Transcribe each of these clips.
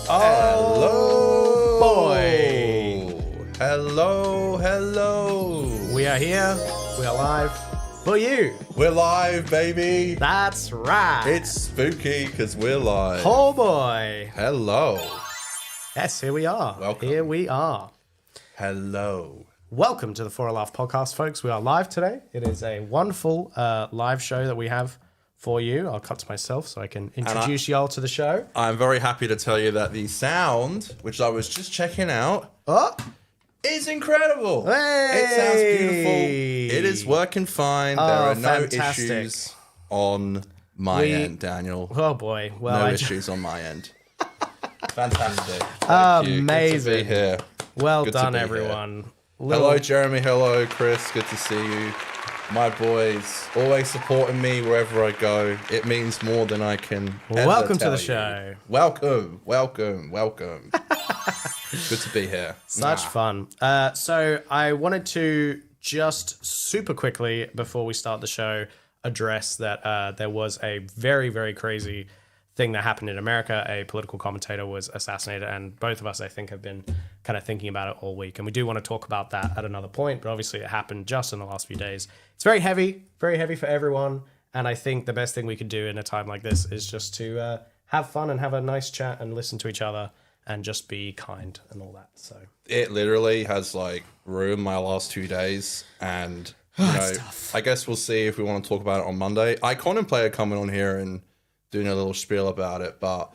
Hello, boy. Hello. We are here. We are live for you. We're live, baby. That's right. It's spooky because we're live. Oh boy. Hello. Yes, here we are. Welcome. Here we are. Hello. Welcome to the For a Laugh podcast, folks. We are live today. It is a wonderful live show that we have for you. I'll cut to myself so I can introduce y'all to the show. I'm very happy to tell you that the sound, which I was just checking out, is incredible. Hey! It sounds beautiful. It is working fine. There are no fantastic. issues on my end, Daniel. Oh boy. Well, No issues on my end. Fantastic. Thank you. Amazing. Good to be here. well Good to done, be everyone. Hello, Jeremy. Hello, Chris. Good to see you. My boys always supporting me wherever I go. It means more than I can ever Welcome to tell the you. show. Welcome. Good to be here. Such fun. So I wanted to just super quickly, before we start the show, address that there was a very, very crazy thing that happened in America. A political commentator was assassinated, and both of us, I think, have been kind of thinking about it all week. And we do want to talk about that at another point, but obviously it happened just in the last few days. It's very heavy for everyone. And I think the best thing we could do in a time like this is just to have fun and have a nice chat and listen to each other and just be kind and all that. So It literally has like ruined my last 2 days, and I guess we'll see if we want to talk about it on Monday. I contemplated coming on here and doing a little spiel about it, but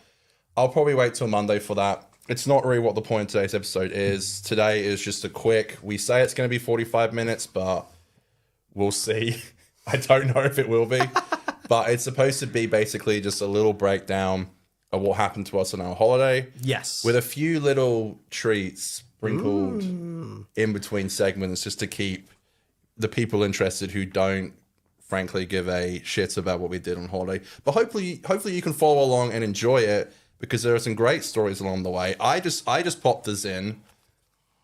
I'll probably wait till Monday for that. It's not really what the point of today's episode is. Today is just a quick, we say it's going to be 45 minutes, but we'll see. I don't know if it will be, but it's supposed to be basically just a little breakdown of what happened to us on our holiday. yes. With a few little treats sprinkled in between segments just to keep the people interested who don't frankly give a shit about what we did on holiday. But hopefully you can follow along and enjoy it, because there are some great stories along the way. I just popped the Zin.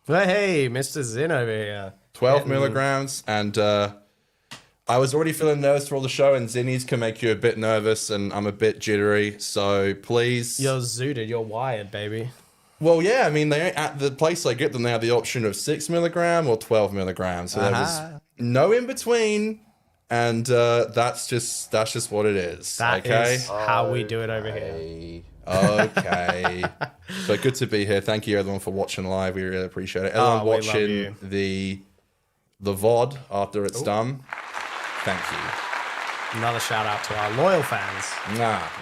Hey, Mr. Zin over here. 12 milligrams, and I was already feeling nervous for all the show, and Zinnies can make you a bit nervous, and I'm a bit jittery, so please. You're zooted. You're wired, baby. Well, yeah, I mean, they at the place I get them, they have the option of 6 milligram or 12 milligrams, so there was no in between, and that's just what it is. That okay? is how we do it over here. Okay. So good to be here. Thank you everyone for watching live. We really appreciate it. Everyone we love watching you. the VOD after it's done. Thank you. Another shout out to our loyal fans.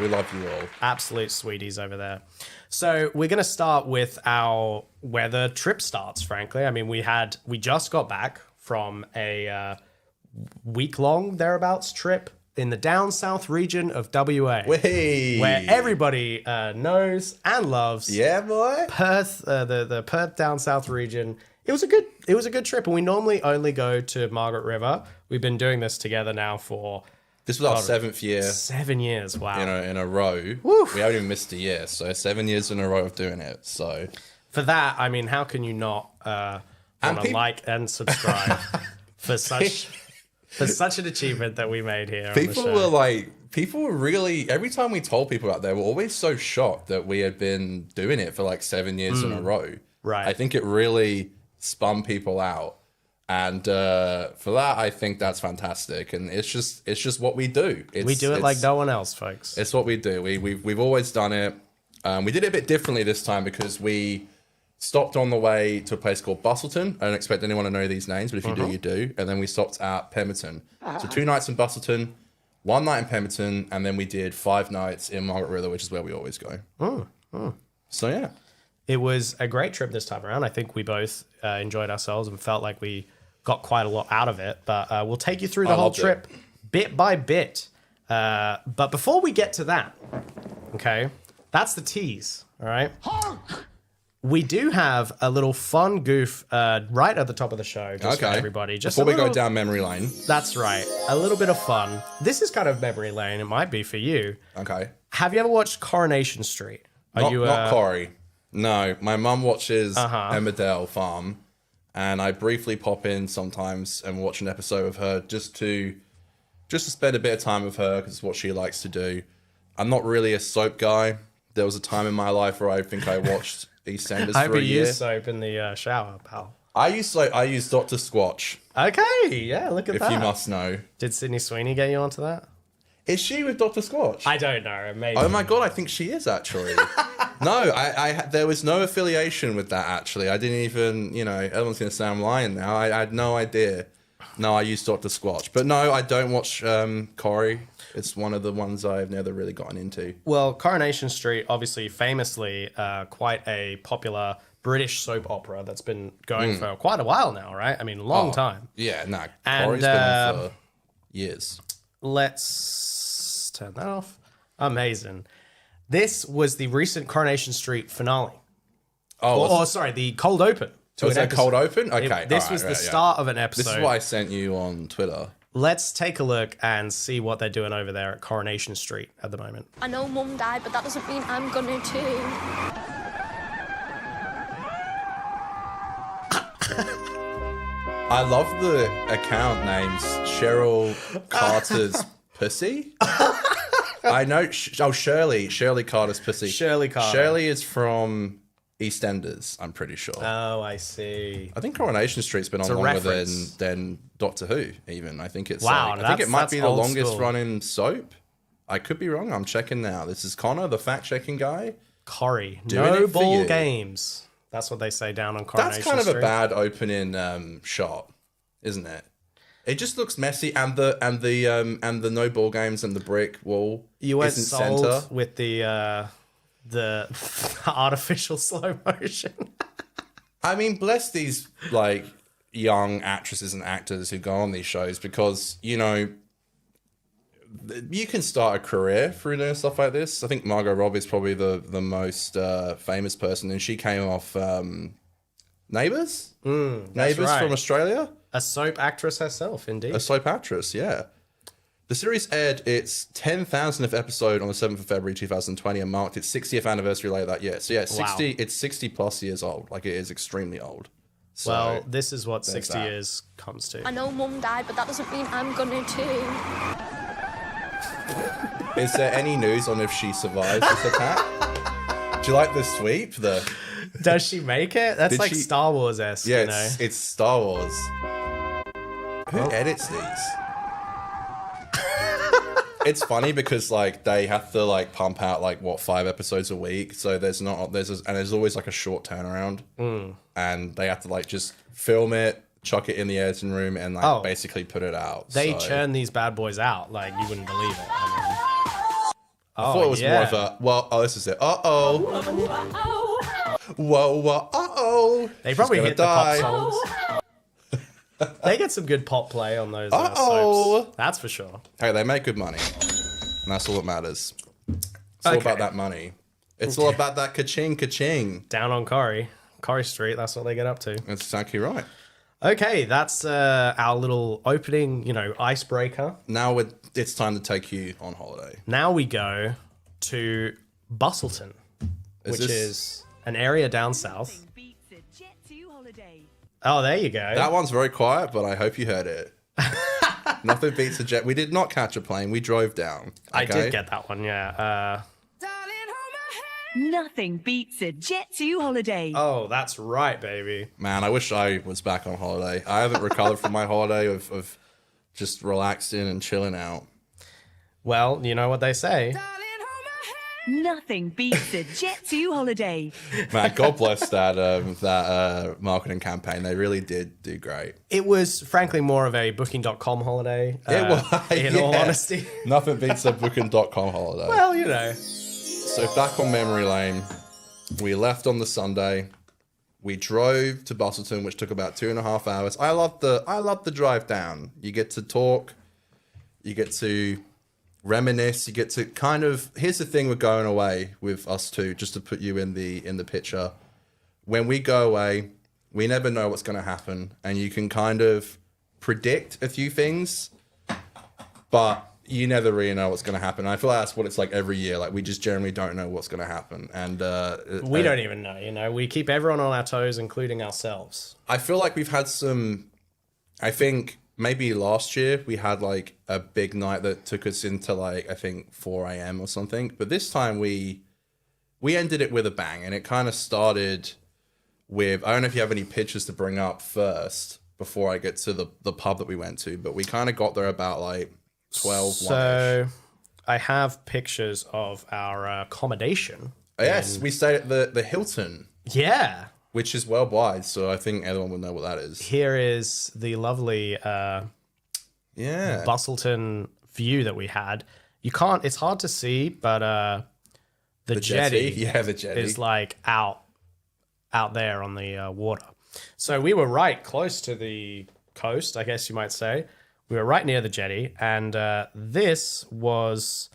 We love you all. Absolute sweeties over there. So we're going to start with where the trip starts, frankly. I mean, we just got back from a week-long thereabouts trip in the down south region of WA. Hey. Where everybody knows and loves. Yeah, boy. Perth, the Perth down south region. It was a good trip, and we normally only go to Margaret River. We've been doing this together now for This was our 7th year 7 years. Wow. in a row. Woof. We haven't even missed a year, so 7 years in a row of doing it. So For that, I mean, how can you not want to like and subscribe for such an achievement that we made here? People were really, every time we told people out there, were always so shocked that we had been doing it for like 7 years in a row. Right. I think it really spun people out. And for that, I think that's fantastic. And it's just what we do. We do it like no one else, folks. It's what we do. We've always done it. We did it a bit differently this time because we stopped on the way to a place called Busselton. I don't expect anyone to know these names, but if you do, you do. And then we stopped at Pemberton. So 2 nights in Busselton, 1 night in Pemberton, and then we did 5 nights in Margaret River, which is where we always go. So yeah. It was a great trip this time around. I think we both enjoyed ourselves and felt like we got quite a lot out of it. But we'll take you through the whole trip bit by bit. But before we get to that, okay, that's the tease, all right? We do have a little fun goof right at the top of the show, just for everybody. Just before we go down memory lane. That's right. A little bit of fun. This is kind of memory lane. It might be for you. Okay. Have you ever watched Coronation Street? Not Corrie. No, my mum watches Emmerdale Farm, and I briefly pop in sometimes and watch an episode of her just to just to spend a bit of time with her because it's what she likes to do. I'm not really a soap guy. There was a time in my life where I think I watched EastEnders I for hope a you year. use soap in the shower, pal. I use Dr. Squatch, Okay, yeah, look at if that. you must know. Did Sydney Sweeney get you onto that? Is she with Dr. Squatch? I don't know. Maybe. Oh my god, I think she is actually. No, I there was no affiliation with that actually. I didn't even, everyone's gonna say I'm lying now. I had no idea. No, I used Dr. Squatch, but no, I don't watch Corrie. It's one of the ones I've never really gotten into. Well, Coronation Street, obviously, famously, quite a popular British soap opera that's been going for quite a while now, right? I mean, a long time. Yeah, no, And, Corrie's been on for years. Let's turn that off. Amazing. This was the recent Coronation Street finale. Sorry, the cold open. Was that cold open? Okay. This was the start of an episode. This is what I sent you on Twitter. Let's take a look and see what they're doing over there at Coronation Street at the moment. I know Mum died, but that doesn't mean I'm gonna too. I love the account names. Cheryl Carter's Pussy. I know. Shirley Carter's Pussy. Shirley Carter. Shirley is from EastEnders, I'm pretty sure. Oh, I see. I think Coronation Street's been on longer reference. than Doctor Who, even. I think it's Wow, I think it might be the old longest school. running soap. I could be wrong. I'm checking now. This is Conor, the fact-checking guy. Corrie. Doing No it for ball you. games. That's what they say down on Coronation That's kind of Street. a bad opening shot, isn't it? It just looks messy, and the no ball games and the brick wall. You went isn't sold center. with the artificial slow motion. I mean, bless these like young actresses and actors who go on these shows because you can start a career through doing stuff like this. I think Margot Robbie's probably the most famous person, and she came off Neighbours. Neighbours right. from Australia. A soap actress herself, indeed. A soap actress, yeah. The series aired its 10,000th episode on the 7th of February 2020 and marked its 60th anniversary later that year. So yeah, 60. Wow. It's 60 plus years old. Like, it is extremely old. So, well, this is what 60 that. years comes to. I know Mum died, but that doesn't mean I'm gonna too. Is there any news on if she survives this attack? Do you like the sweep? Does she make it? That's Did like she- Star Wars-esque, Yeah, you know? it's Star Wars. Who edits these? It's funny because like they have to like pump out like 5 episodes a week, so there's always like a short turnaround, and they have to like just film it, chuck it in the editing room, and like basically put it out. They so. churn these bad boys out like you wouldn't believe it. I thought it was more of a this is it. Whoa. They probably She's hit gonna the pop songs. They get some good pop play on those soaps. That's for sure. Hey, they make good money, and that's all that matters. It's all Okay. about that money. It's all about that ka-ching. Down on Corrie Street, that's what they get up to. That's exactly right. Okay, that's our little opening, icebreaker. Now it's time to take you on holiday. Now we go to Busselton, which is an area down south. Oh, there you go. That one's very quiet, but I hope you heard it. Nothing beats a jet. We did not catch a plane. We drove down. Okay? I did get that one, yeah. Nothing beats a Jet 2 holiday. Oh, that's right, baby. Man, I wish I was back on holiday. I haven't recovered from my holiday of just relaxing and chilling out. Well, you know what they say. Nothing beats a Jet 2 holiday. Man, God bless that marketing campaign. They really did do great. It was, frankly, more of a Booking.com holiday. It was, in all honesty. Nothing beats a Booking.com holiday. Well, you know. So back on memory lane, we left on the Sunday. We drove to Busselton, which took about 2.5 hours. I love the drive down. You get to talk, you get to reminisce, you get to kind of. Here's the thing: we're going away with us two, just to put you in the picture. When we go away, we never know what's going to happen, and you can kind of predict a few things, but you never really know what's going to happen. I feel like that's what it's like every year. Like, we just generally don't know what's going to happen. And we don't even know, we keep everyone on our toes, including ourselves. I feel like we've had some, I think maybe last year we had like a big night that took us into like I think 4 a.m. or something. But this time we ended it with a bang, and it kind of started with, I don't know if you have any pictures to bring up first before I get to the pub that we went to, but we kind of got there about like 12. So I have pictures of our accommodation. Oh, yes, we stayed at the Hilton. Yeah. Which is worldwide, so I think everyone will know what that is. Here is the lovely Busselton view that we had. You can't, it's hard to see, but the jetty, the jetty is like out there on the water. So we were right close to the coast, I guess you might say. We were right near the jetty, and this was...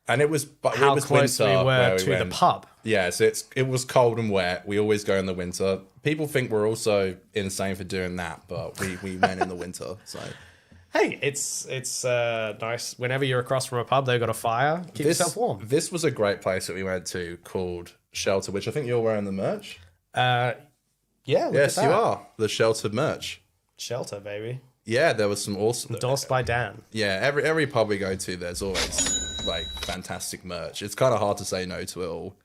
And it was how close we were to the pub. Yeah, so it was cold and wet. We always go in the winter. People think we're also insane for doing that, but we went in the winter. So hey, it's nice. Whenever you're across from a pub, they've got a fire. Keep yourself warm. This was a great place that we went to called Shelter, which I think you're wearing the merch. Yeah. Yes, you are. The Shelter merch. Shelter, baby. Yeah, there was some awesome. Endorsed by Dan. Yeah, every pub we go to, there's always like fantastic merch. It's kind of hard to say no to it all.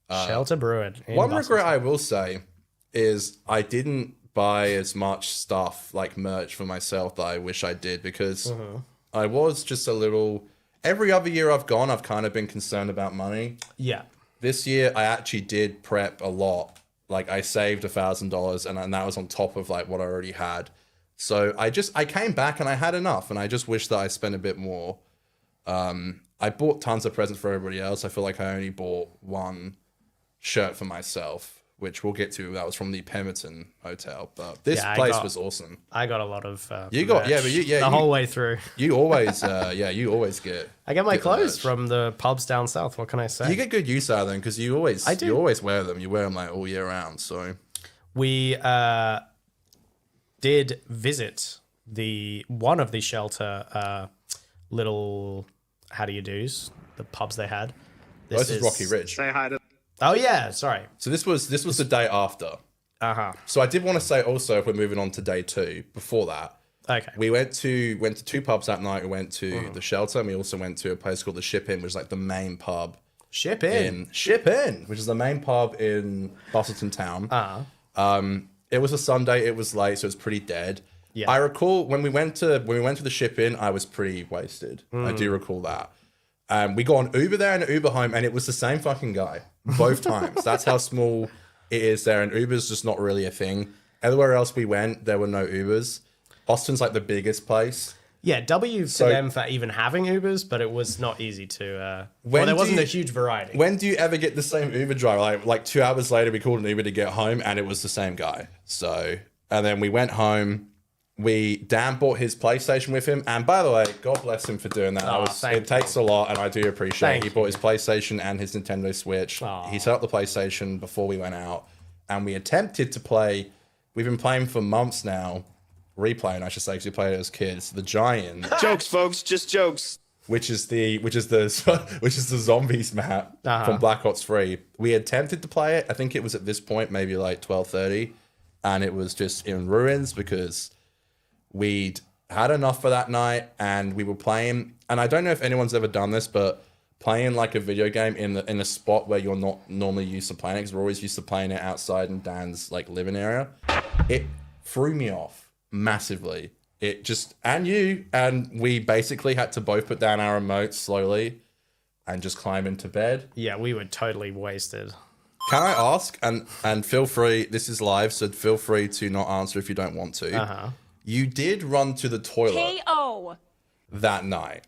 Shelter Brewing. One regret I will say is I didn't buy as much stuff like merch for myself that I wish I did, because I was just a little... Every other year I've gone, I've kind of been concerned about money. Yeah. This year I actually did prep a lot. Like I saved $1,000 and that was on top of like what I already had. So I came back and I had enough, and I just wish that I spent a bit more. I bought tons of presents for everybody else. I feel like I only bought one shirt for myself, which we'll get to. That was from the Pemberton hotel, but this place was awesome. I got a lot of the whole way through. You always you always get. I get my clothes from the pubs down south. What can I say? You get good use out of them because you always wear them. You wear them like all year round. So we did visit one of the Shelter little the pubs they had. This is Rocky Ridge. Say hi to... Oh yeah, sorry. So this was the day after. So I did want to say also, if we're moving on to day 2, before that, okay, we went to 2 pubs that night. We went to the Shelter, and we also went to a place called the Ship Inn, which is like the main pub. Ship Inn, which is the main pub in Busselton town. It was a Sunday. It was late, so it was pretty dead. Yeah. I recall when we went to the Ship Inn, I was pretty wasted. I do recall that. We got an Uber there and an Uber home, and it was the same fucking guy both times. That's how small it is there, and Uber's just not really a thing. Everywhere else we went, there were no Ubers. Austin's like the biggest place. Yeah, to them for even having Ubers, but it was not easy to... there wasn't a huge variety. When do you ever get the same Uber driver? Like 2 hours later, we called an Uber to get home, and it was the same guy. So, and then we went home. Dan bought his PlayStation with him, and by the way, God bless him for doing that. It takes a lot, and I do appreciate it. He bought his PlayStation and his Nintendo Switch. He set up the PlayStation before we went out, and we attempted to play. We've been playing for months now, replaying, I should say, because we played it as kids. The Giant. Jokes, folks, just jokes. Which is the zombies map from Black Ops 3. We attempted to play it. I think it was at this point maybe like 12:30, and it was just in ruins because we'd had enough for that night, and we were playing. And I don't know if anyone's ever done this, but playing like a video game in a spot where you're not normally used to playing it, because we're always used to playing it outside in Dan's like living area, it threw me off massively. It just, and we basically had to both put down our remotes slowly and just climb into bed. Yeah, we were totally wasted. Can I ask, and feel free, this is live, so feel free to not answer if you don't want to. You did run to the toilet that night.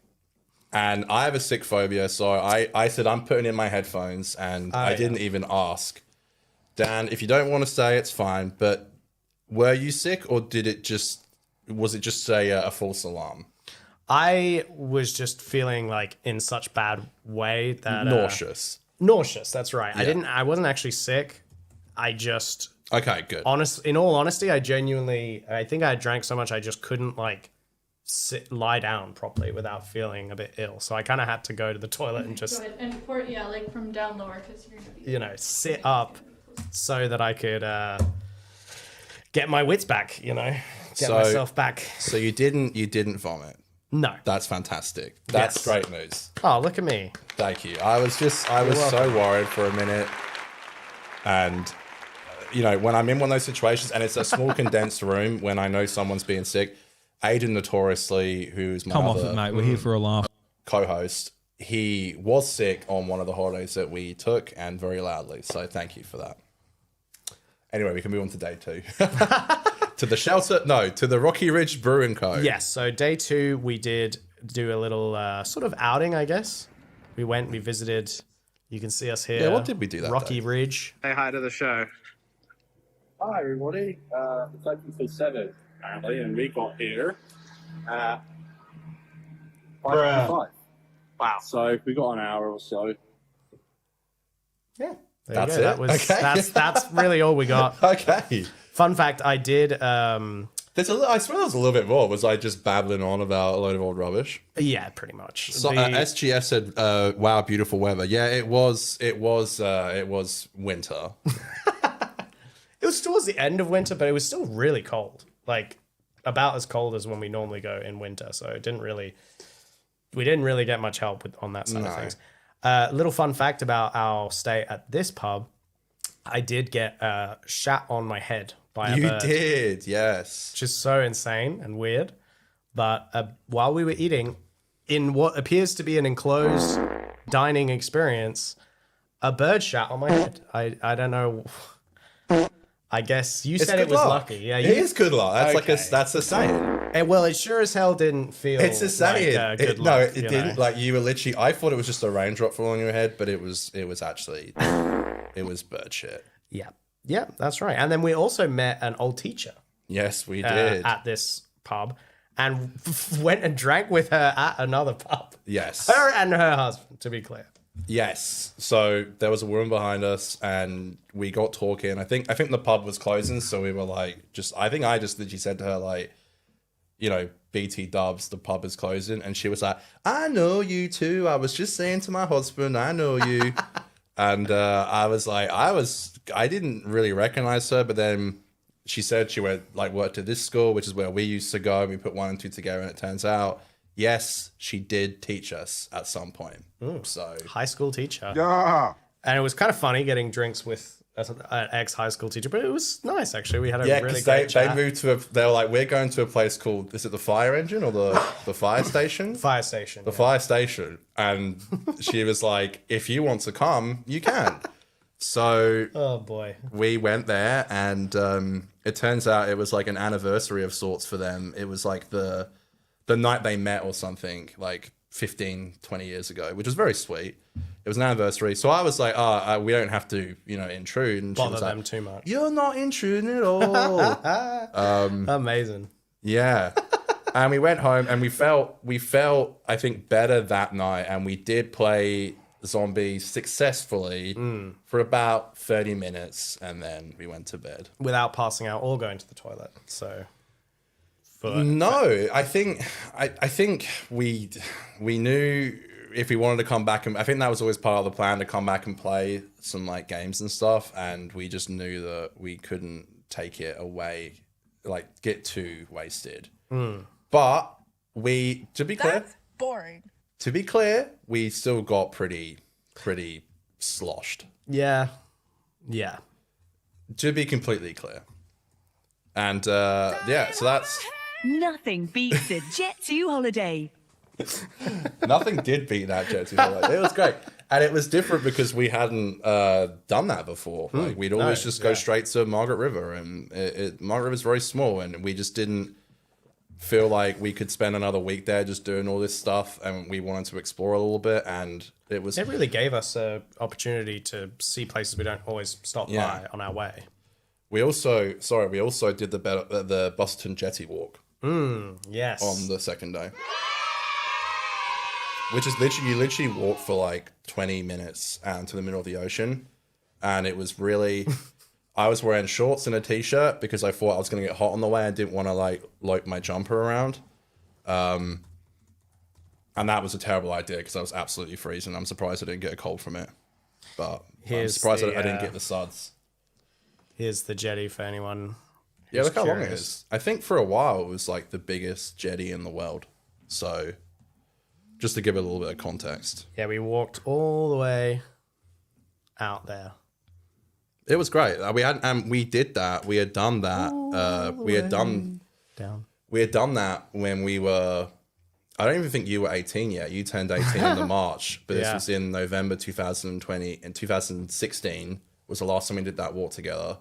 And I have a sick phobia, so I said I'm putting in my headphones, and I didn't even ask. Dan, if you don't want to say, it's fine, but were you sick, or was it just a false alarm? I was just feeling like in such bad way that... Nauseous, that's right. Yeah. I wasn't actually sick. I just... Okay, good. In all honesty, I think I drank so much I just couldn't like lie down properly without feeling a bit ill. So I kind of had to go to the toilet and just like from down lower, because you're gonna be sit up so that I could get my wits back. Get myself back. So you didn't vomit. No. That's fantastic. That's great news. Oh, look at me. Thank you. I was so worried for a minute. And, you know, when I'm in one of those situations and it's a small condensed room when I know someone's being sick, Aiden notoriously, who's my Come off it, mate. We're here for a laugh. Co-host, he was sick on one of the holidays that we took and very loudly. So thank you for that. Anyway, we can move on to day 2. To the Rocky Ridge Brewing Co. Yes, so day 2, we did do a little sort of outing, I guess. We visited, you can see us here. Yeah, what did we do that Rocky day? Ridge. Say hi to the show. Hi everybody, it's open till 7 apparently, and we got here at 5:55. Wow! So we got an hour or so. Yeah, That's it. Okay. That's really all we got. Okay. Fun fact: I did. I swear there was a little bit more. Was I just babbling on about a load of old rubbish? Yeah, pretty much. So, SGS said, "Wow, beautiful weather." Yeah, it was winter. It was towards the end of winter, but it was still really cold. Like about as cold as when we normally go in winter. So we didn't really get much help on that side of things. Little fun fact about our stay at this pub: I did get shat on my head by a bird. You did, yes. Which is so insane and weird. But while we were eating, in what appears to be an enclosed dining experience, a bird shat on my head. I don't know. I guess you said it was lucky. Yeah, it is good luck. That's that's a saying. Well, it sure as hell didn't feel. It's a saying. Like, good luck, no, it didn't. Like you were literally. I thought it was just a raindrop falling on your head, but it was actually bird shit. Yeah, that's right. And then we also met an old teacher. Yes, we did at this pub, and went and drank with her at another pub. Yes, her and her husband, to be clear. Yes. So there was a woman behind us and we got talking. I think the pub was closing, so we were like I just literally said to her like, you know, BT dubs, the pub is closing, and she was like, I know you too. I was just saying to my husband, I know you. And I was like, I didn't really recognize her, but then she said she worked at this school, which is where we used to go. We put 1 and 2 together, and it turns out, yes, she did teach us at some point. So high school teacher. Yeah. And it was kind of funny getting drinks with an ex-high school teacher, but it was nice, actually. We had a really great chat. They moved to they were like, we're going to a place called, is it the fire engine or the fire station? Fire station. The fire station. And she was like, if you want to come, you can. So oh boy, we went there, and it turns out it was like an anniversary of sorts for them. It was like the night they met or something, like 15, 20 years ago, which was very sweet. It was an anniversary. So I was like, we don't have to, intrude. And bother she was them like, too much. You're not intruding at all. Amazing. Yeah. And we went home and we felt, I think, better that night. And we did play zombies successfully for about 30 minutes. And then we went to bed. Without passing out or going to the toilet. So... No, I think we knew if we wanted to come back, and I think that was always part of the plan, to come back and play some like games and stuff, and we just knew that we couldn't take it away, like get too wasted. But to be clear, that's boring. To be clear, we still got pretty sloshed. Yeah. To be completely clear, and so that's. Nothing beats a Jet 2 holiday. Nothing did beat that Jet 2 holiday. It was great. And it was different because we hadn't done that before. Like we'd always just go straight to Margaret River, and Margaret River's very small, and we just didn't feel like we could spend another week there just doing all this stuff, and we wanted to explore a little bit, and it really gave us an opportunity to see places we don't always stop by on our way. We also did the Busselton Jetty walk. Yes. On the second day. Which is you literally walk for like 20 minutes out into the middle of the ocean. And it was really, I was wearing shorts and a t-shirt because I thought I was going to get hot on the way. I didn't want to like my jumper around. And that was a terrible idea because I was absolutely freezing. I'm surprised I didn't get a cold from it. But I'm surprised I didn't get the suds. Here's the jetty for anyone Yeah, look how long it is. I think for a while it was like the biggest jetty in the world. So, just to give it a little bit of context. Yeah, we walked all the way out there. It was great. We did that. We had done that. We had done that when we were. I don't even think you were 18 yet. You turned 18 in the March, but this was in November 2020. And 2016 was the last time we did that walk together.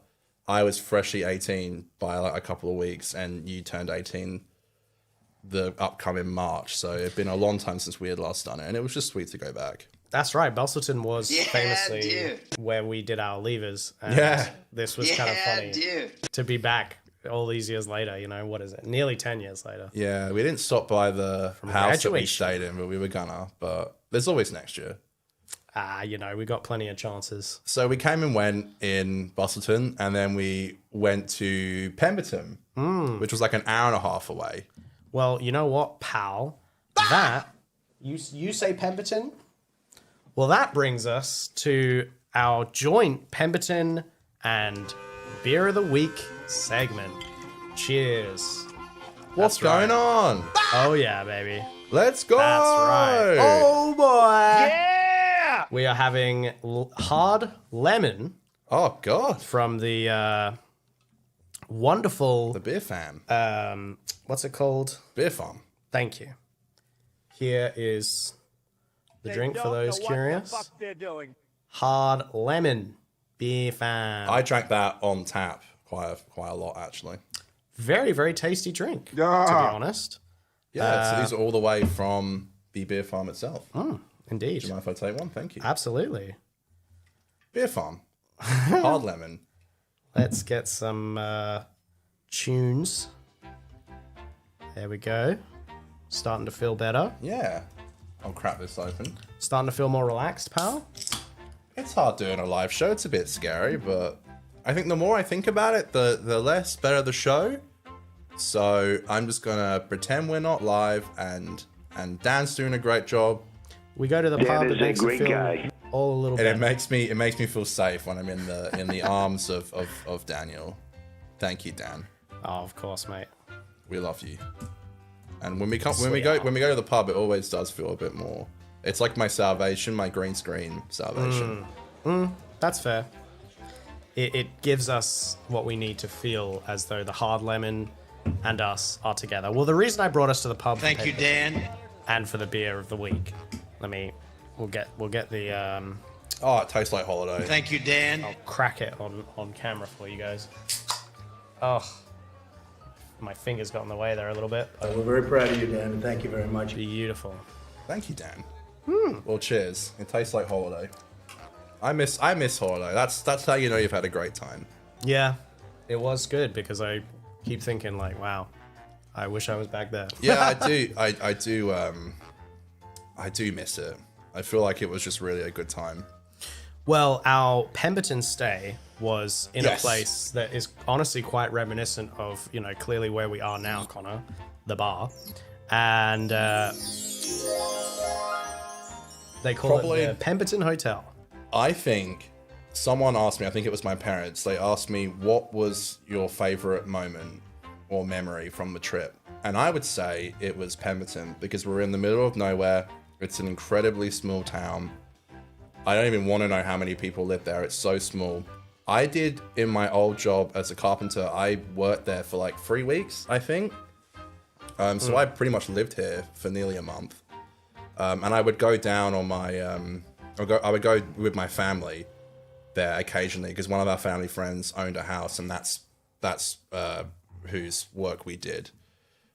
I was freshly 18 by like a couple of weeks, and you turned 18 the upcoming March. So it'd been a long time since we had last done it, and it was just sweet to go back. That's right. Busselton was famously where we did our levers. And this was kind of funny to be back all these years later. You know, what is it? Nearly 10 years later. Yeah, we didn't stop by the house that we stayed in, but we were gonna. But there's always next year. You know, we got plenty of chances. So we came and went in Busselton, and then we went to Pemberton, which was like an hour and a half away. Well, you know what, pal? That, you say Pemberton? Well, that brings us to our joint Pemberton and Beer of the Week segment. Cheers. What's going on? Oh, yeah, baby. Let's go. That's right. Oh, boy. Yeah. We are having hard lemon. Oh, God. From the wonderful... The Beerfarm. What's it called? Beerfarm. Thank you. Here is the drink for those curious. What the fuck they're doing. Hard lemon. Beerfarm. I drank that on tap quite a lot, actually. Very, very tasty drink, to be honest. Yeah, so these are all the way from the Beerfarm itself. Indeed. Do you mind if I take one? Thank you. Absolutely. Beerfarm. Hard lemon. Let's get some tunes. There we go. Starting to feel better. Yeah. I'll crack this open. Starting to feel more relaxed, pal. It's hard doing a live show. It's a bit scary, but I think the more I think about it, the less better the show. So I'm just gonna pretend we're not live, and Dan's doing a great job. We go to the pub. It makes me feel all a little bit. And it makes me feel safe when I'm in the arms of Daniel. Thank you, Dan. Oh, of course, mate. We love you. And when we go to the pub, it always does feel a bit more. It's like my salvation, my green screen salvation. That's fair. It gives us what we need to feel as though the hard lemon and us are together. Well, the reason I brought us to the pub. Thank you, Dan. And for the beer of the week. We'll get the. Oh, it tastes like holiday. Thank you, Dan. I'll crack it on camera for you guys. Oh, my fingers got in the way there a little bit. We're very proud of you, Dan, and thank you very much. Beautiful. Thank you, Dan. Well, cheers. It tastes like holiday. I miss holiday. That's how you know you've had a great time. Yeah, it was good because I keep thinking like, wow, I wish I was back there. Yeah, I do. I do miss it. I feel like it was just really a good time. Well, our Pemberton stay was in a place that is honestly quite reminiscent of, you know, clearly where we are now, Conor, the bar. And they call it the Pemberton Hotel. I think someone asked me, I think it was my parents, they asked me, what was your favorite moment or memory from the trip? And I would say it was Pemberton, because we're in the middle of nowhere. It's an incredibly small town. I don't even want to know how many people live there. It's so small. I did, in my old job as a carpenter, I worked there for like 3 weeks, I think. So I pretty much lived here for nearly a month. And I would go down on my, I would go with my family there occasionally, because one of our family friends owned a house, and that's whose work we did.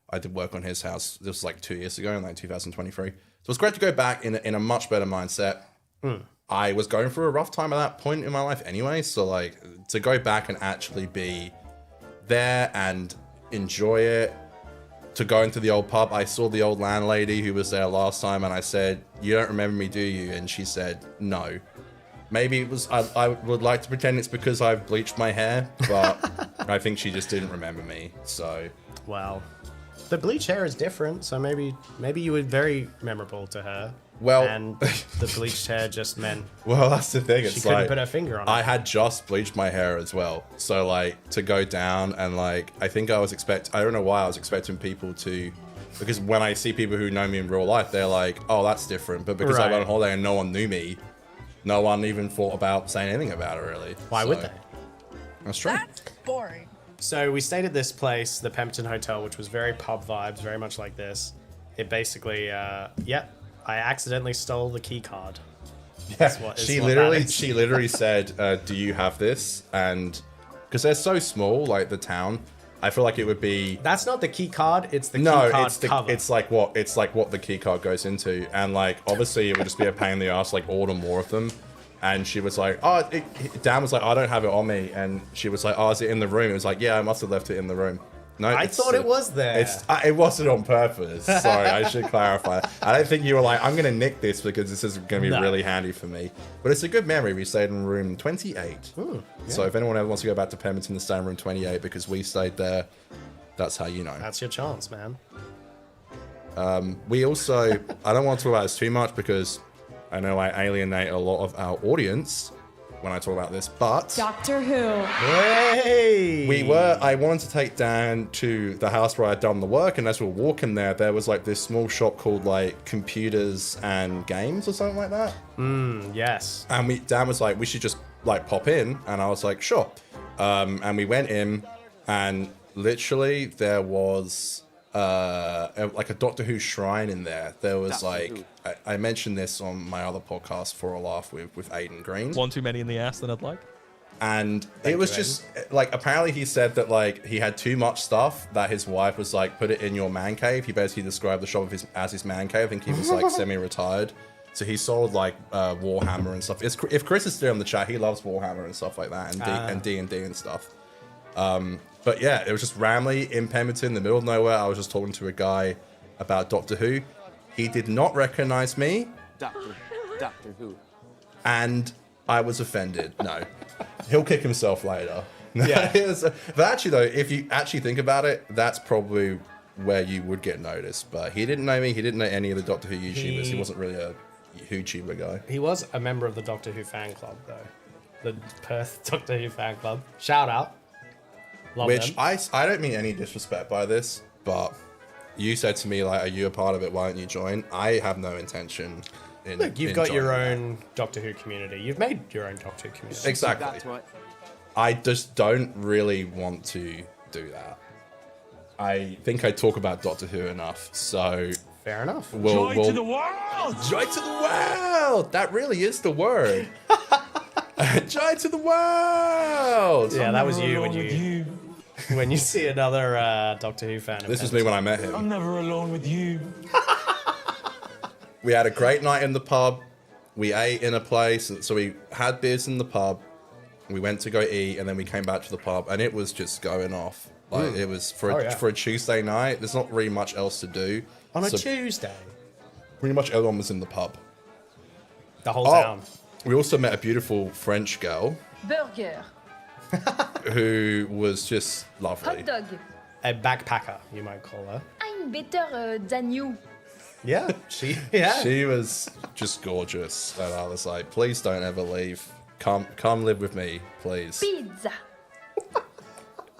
I did work on his house. This was like 2 years ago, in like 2023. So it's great to go back in a much better mindset. I was going through a rough time at that point in my life anyway, so like to go back and actually be there and enjoy it. To go into the old pub, I saw the old landlady who was there last time, and I said, "You don't remember me, do you?" And she said, "No." Maybe it was, I would like to pretend it's because I've bleached my hair, but I think she just didn't remember me, so. Well, the bleach hair is different, so maybe you were very memorable to her. Well, and the bleached hair just meant well, that's the thing. she It's couldn't like put her finger on it. I had just bleached my hair as well, so like to go down and like I think I don't know why I was expecting people to, because when I see people who know me in real life, they're like, oh, that's different. But because I went on holiday and no one knew me, no one even thought about saying anything about it really. Why would they? That's true. That's boring. So we stayed at this place, the Pemberton Hotel, which was very pub vibes, very much like this. It basically, I accidentally stole the key card. Yeah, she literally said, "Do you have this?" And because they're so small, like the town, I feel like it would be. That's not the key card. It's the key card cover. It's like what the key card goes into, and like obviously it would just be a pain in the ass, like order more of them. And she was like, "Oh," Dan was like, "I don't have it on me," and she was like, "Oh, is it in the room?" It was like, "Yeah, I must have left it in the room." No, I thought it was there. It wasn't on purpose. Sorry, I should clarify. I don't think you were like, I'm going to nick this because this is going to be really handy for me. But it's a good memory. We stayed in room 28. Ooh, yeah. So if anyone ever wants to go back to Pemberton to stay in room 28 because we stayed there, that's how you know. That's your chance, man. We also, I don't want to talk about this too much because I know I alienate a lot of our audience when I talk about this, but Doctor Who. Hey! I wanted to take Dan to the house where I'd done the work, and as we were walking there was like this small shop called like Computers and Games or something like that. Yes. And Dan was like, we should just like pop in, and I was like, sure. And we went in, and literally there was like a Doctor Who shrine in there. There was like I mentioned this on my other podcast for a laugh with Aiden Green. One too many in the ass than I'd like. And it was just like, apparently he said that like he had too much stuff that his wife was like, put it in your man cave. He basically described the shop as his man cave. I think he was like semi-retired. So he sold like Warhammer and stuff. If Chris is still on the chat, he loves Warhammer and stuff like that, and D&D and stuff. But yeah, it was just randomly in Pemberton, in the middle of nowhere. I was just talking to a guy about Doctor Who. He did not recognize me. Doctor Who. And I was offended. No. He'll kick himself later. Yeah. But actually, though, if you actually think about it, that's probably where you would get noticed. But he didn't know me. He didn't know any of the Doctor Who YouTubers. He wasn't really a YouTuber guy. He was a member of the Doctor Who fan club, though. The Perth Doctor Who fan club. Shout out. Love Which them. I don't mean any disrespect by this, but you said to me, like, are you a part of it? Why don't you join? I have no intention in Look, you've got your joining own Doctor Who community. You've made your own Doctor Who community. Exactly. That's right. I just don't really want to do that. I think I talk about Doctor Who enough, so Fair enough. Joy to the world! Joy to the world! That really is the word. Joy to the world! Yeah, that was you when you see another Doctor Who fan. This was me when I met him. I'm never alone with you. We had a great night in the pub. We ate in a place, so we had beers in the pub. We went to go eat, and then we came back to the pub, and it was just going off. Like it was for a Tuesday night. There's not really much else to do on a Tuesday. Pretty much everyone was in the pub. The whole town. We also met a beautiful French girl. Burger. Who was just lovely. Hot dog. A backpacker, you might call her. I'm better than you. Yeah, she was just gorgeous, and I was like, please don't ever leave. Come live with me, please. Pizza.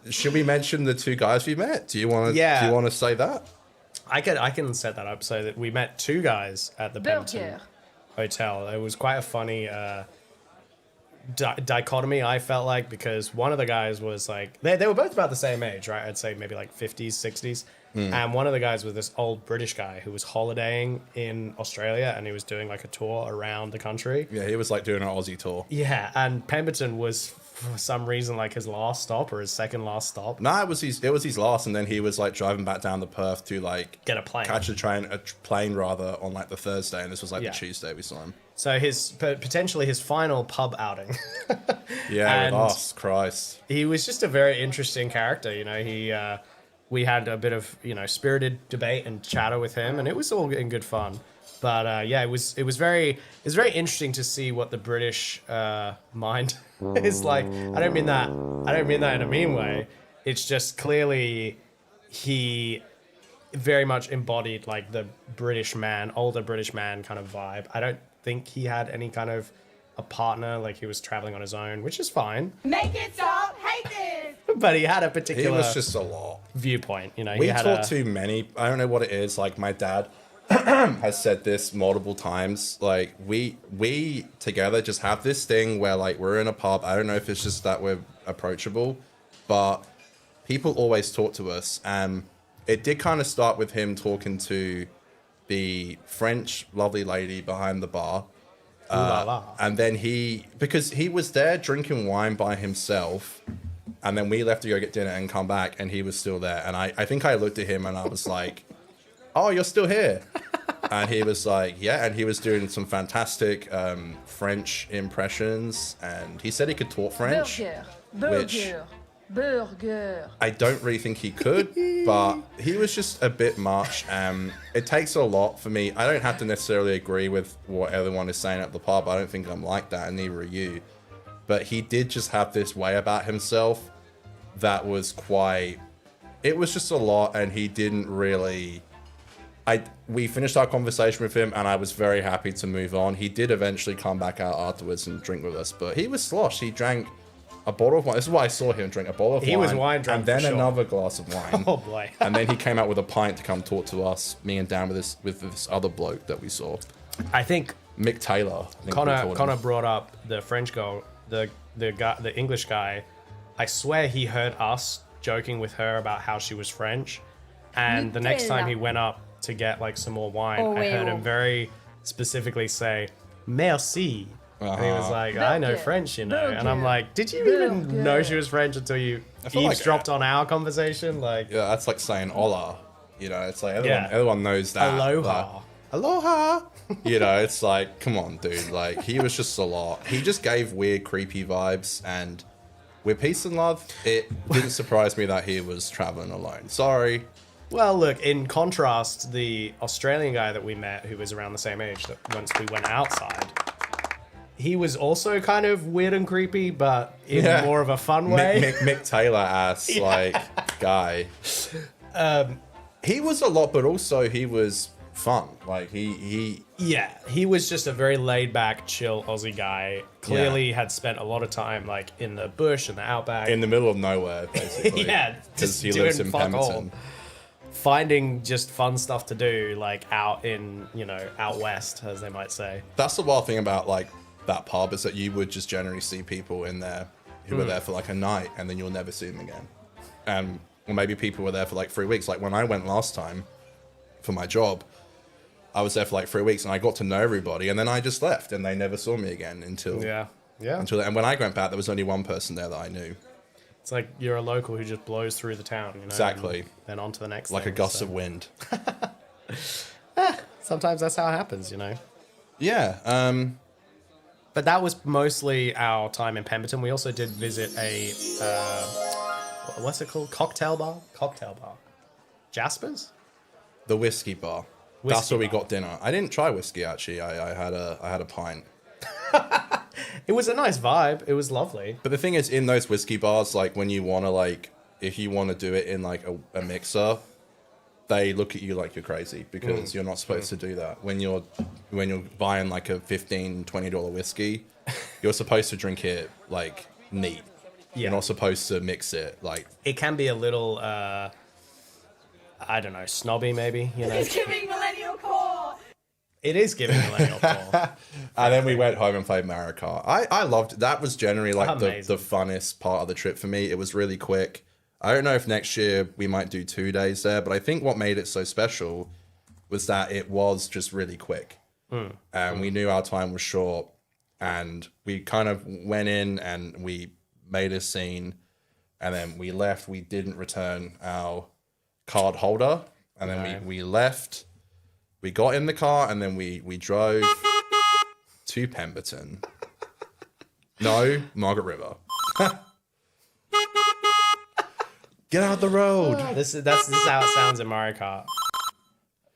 Should we mention the two guys we met? Do you want to say that? I can set that up so that we met two guys at the Pemberton Hotel. It was quite a funny dichotomy, I felt like, because one of the guys was like, they were both about the same age, right? I'd say maybe like 50s, 60s. And one of the guys was this old British guy who was holidaying in Australia, and he was doing like a tour around the country. Yeah, he was like doing an Aussie tour. Yeah, and Pemberton was for some reason like his last stop or his second last stop. Nah, it was his last, and then he was like driving back down to Perth to like get a plane, catch a plane rather on like the Thursday, and this was like the Tuesday we saw him. So potentially his final pub outing. Yeah, with us, Christ. He was just a very interesting character, you know. We had a bit of, you know, spirited debate and chatter with him, and it was all in good fun. But yeah, it was very interesting to see what the British mind is like. I don't mean that in a mean way. It's just clearly he very much embodied like the British man, older British man kind of vibe. I don't think he had any kind of a partner, like he was traveling on his own, which is fine. Make it stop, hate this! But he had a particular It was just a lot. viewpoint, you know. We talk too many. I don't know what it is. Like my dad has said this multiple times. Like we together just have this thing where like we're in a pub. I don't know if it's just that we're approachable, but people always talk to us, and it did kind of start with him talking to the French lovely lady behind the bar. And then because he was there drinking wine by himself, and then we left to go get dinner and come back, and he was still there. And I think I looked at him and I was like, oh, you're still here? And he was like, yeah. And he was doing some fantastic French impressions, and he said he could talk French. Burger. I don't really think he could, but he was just a bit much. It takes a lot for me. I don't have to necessarily agree with what everyone is saying at the pub. I don't think I'm like that, and neither are you. But he did just have this way about himself that was it was just a lot, and he didn't really... We finished our conversation with him, and I was very happy to move on. He did eventually come back out afterwards and drink with us, but he was sloshed. He drank a bottle of wine. This is why I saw him drink a bottle of wine. He was wine drunk, and then for sure. another glass of wine. Oh boy! And then he came out with a pint to come talk to us, me and Dan, with this other bloke that we saw. I think Mick Taylor. I think Conor brought up the French girl, the guy, the English guy. I swear he heard us joking with her about how she was French, and the next time he went up to get like some more wine, I heard him very specifically say "merci." And he was like, I know French, you know. And I'm like, did you even know she was French until you eavesdropped on our conversation? Like, yeah, that's like saying hola. You know, it's like everyone knows that. Aloha. Aloha. You know, it's like, come on, dude. Like, he was just a lot. He just gave weird, creepy vibes. And with peace and love, it didn't surprise me that he was traveling alone. Sorry. Well, look, in contrast, the Australian guy that we met, who was around the same age that once we went outside, he was also kind of weird and creepy, but in more of a fun way. Mick Taylor ass, like, guy. He was a lot, but also he was fun. Like, he was just a very laid-back, chill Aussie guy. Clearly had spent a lot of time, like, in the bush and the outback. In the middle of nowhere, basically. Because he lives in Pemberton. Finding just fun stuff to do, like, out in, you know, out west, as they might say. That's the wild thing about, like, that pub is that you would just generally see people in there who were there for like a night, and then you'll never see them again. Or maybe people were there for like 3 weeks. Like when I went last time for my job, I was there for like 3 weeks, and I got to know everybody, and then I just left, and they never saw me again until and when I went back, there was only one person there that I knew. It's like you're a local who just blows through the town, you know. Exactly. Then on to the next. Like thing, a gust of wind. Sometimes that's how it happens, you know. Yeah. But that was mostly our time in Pemberton. We also did visit a, what's it called? Cocktail bar? Jasper's? The whiskey bar. That's where we got dinner. I didn't try whiskey, actually. I had a pint. It was a nice vibe. It was lovely. But the thing is, in those whiskey bars, like when you want to, like, if you want to do it in like a mixer, they look at you like you're crazy because you're not supposed to do that. When you're buying like a $15, $20 whiskey, you're supposed to drink it like neat. You're not supposed to mix it like. It can be a little, I don't know, snobby maybe. You know, It's giving millennial core. It is giving millennial core. And then we went home and played Mario Kart. I loved it. That was generally like the funnest part of the trip for me. It was really quick. I don't know if next year we might do 2 days there, but I think what made it so special was that it was just really quick. And we knew our time was short, and we kind of went in and we made a scene, and then we left. We didn't return our card holder, and then we left. We got in the car, and then we drove to Pemberton. No, Margaret River. Get out the road. This is how it sounds in Mario Kart.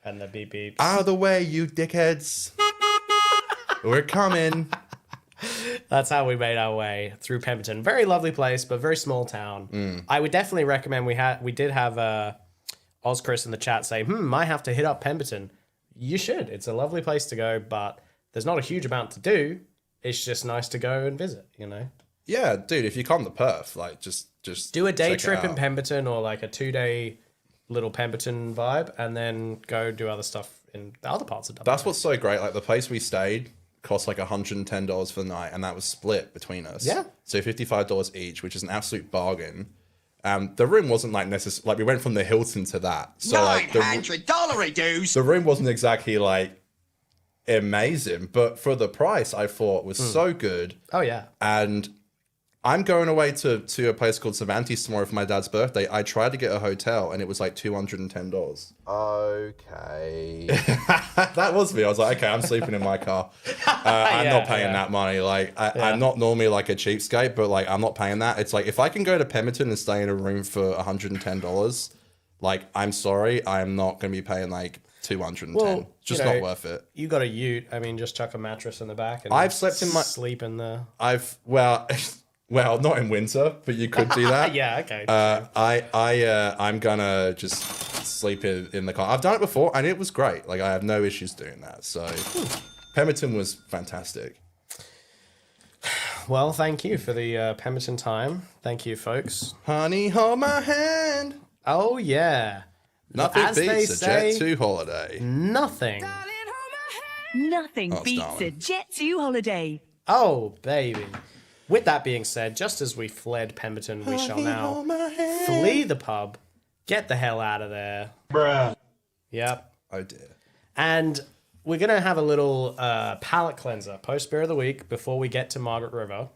And the beep beep. Out of the way, you dickheads. We're coming. That's how we made our way through Pemberton. Very lovely place, but very small town. I would definitely recommend. We did have Chris in the chat say, might have to hit up Pemberton. You should. It's a lovely place to go, but there's not a huge amount to do. It's just nice to go and visit, you know? Yeah, dude, if you come to Perth, like, just do a day check it trip in out. Pemberton or like a 2-day little Pemberton vibe and then go do other stuff in the other parts of WA. That's what's so great. Like, the place we stayed cost like $110 for the night, and that was split between us. Yeah. So $55 each, which is an absolute bargain. The room wasn't like necessarily, like, we went from the Hilton to that. So like $900 dues. the room wasn't exactly like amazing, but for the price, I thought was so good. Oh, yeah. And I'm going away to a place called Cervantes tomorrow for my dad's birthday. I tried to get a hotel and it was like $210. Okay. That was me. I was like, okay, I'm sleeping in my car. I'm not paying that money. Like, I'm not normally like a cheapskate, but like, I'm not paying that. It's like, if I can go to Pemberton and stay in a room for $110, like, I'm sorry, I'm not going to be paying like $210. Well, Just not worth it. You got a ute. I mean, just chuck a mattress in the back and I've slept in my sleep in the. Well, not in winter, but you could do that. Yeah, okay. I'm gonna just sleep in the car. I've done it before, and it was great. Like, I have no issues doing that. So, Pemberton was fantastic. Well, thank you for the Pemberton time. Thank you, folks. Honey, hold my hand. Oh yeah. Nothing As they beats a say, Jet 2 holiday. Nothing. Nothing Oh, it's beats darling. a Jet 2 holiday. Oh, baby. With that being said, just as we fled Pemberton, we shall now flee the pub, get the hell out of there. Bruh. Yep. Oh dear. And we're going to have a little palate cleanser, post-beer of the week, before we get to Margaret River.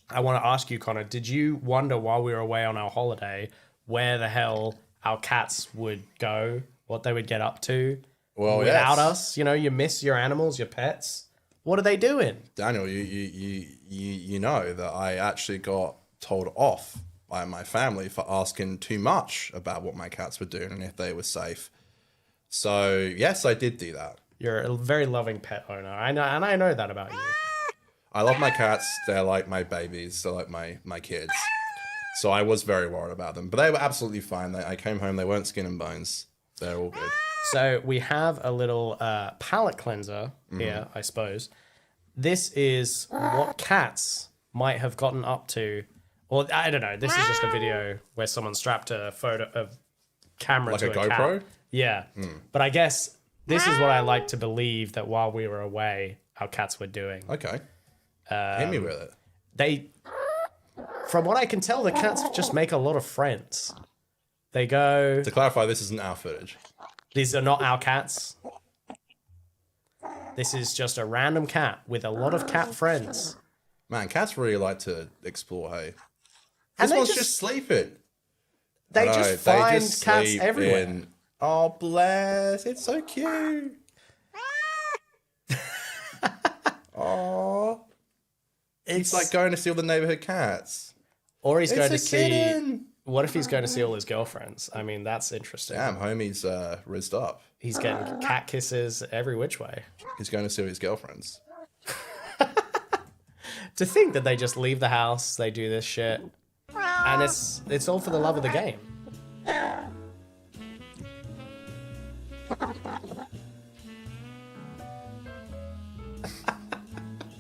I want to ask you, Connor, did you wonder while we were away on our holiday where the hell our cats would go, what they would get up to without us? You know, you miss your animals, your pets. What are they doing? Daniel, you know that I actually got told off by my family for asking too much about what my cats were doing and if they were safe. So yes, I did do that. You're a very loving pet owner. I know, and I know that about you. I love my cats. They're like my babies. They're like my kids. So I was very worried about them, but they were absolutely fine. I came home. They weren't skin and bones. They're all good. So we have a little palate cleanser here, I suppose. This is what cats might have gotten up to, or I don't know. This is just a video where someone strapped a camera Like to a cat. GoPro? Yeah, but I guess this is what I like to believe that while we were away, our cats were doing. Okay. Hit me with it. From what I can tell, the cats just make a lot of friends. They go. To clarify, this isn't our footage. These are not our cats. This is just a random cat with a lot of cat friends. Man, cats really like to explore, hey? And This they one's just- just sleeping. They I know, just find just cats sleep everywhere. in- Oh, bless. It's so cute. Oh. It's like going to see all the neighborhood cats. Or he's It's going a to see. kitten. What if he's going to see all his girlfriends? I mean, that's interesting. Damn, homie's rizzed up. He's getting cat kisses every which way. He's going to see all his girlfriends. To think that they just leave the house, they do this shit, and it's all for the love of the game.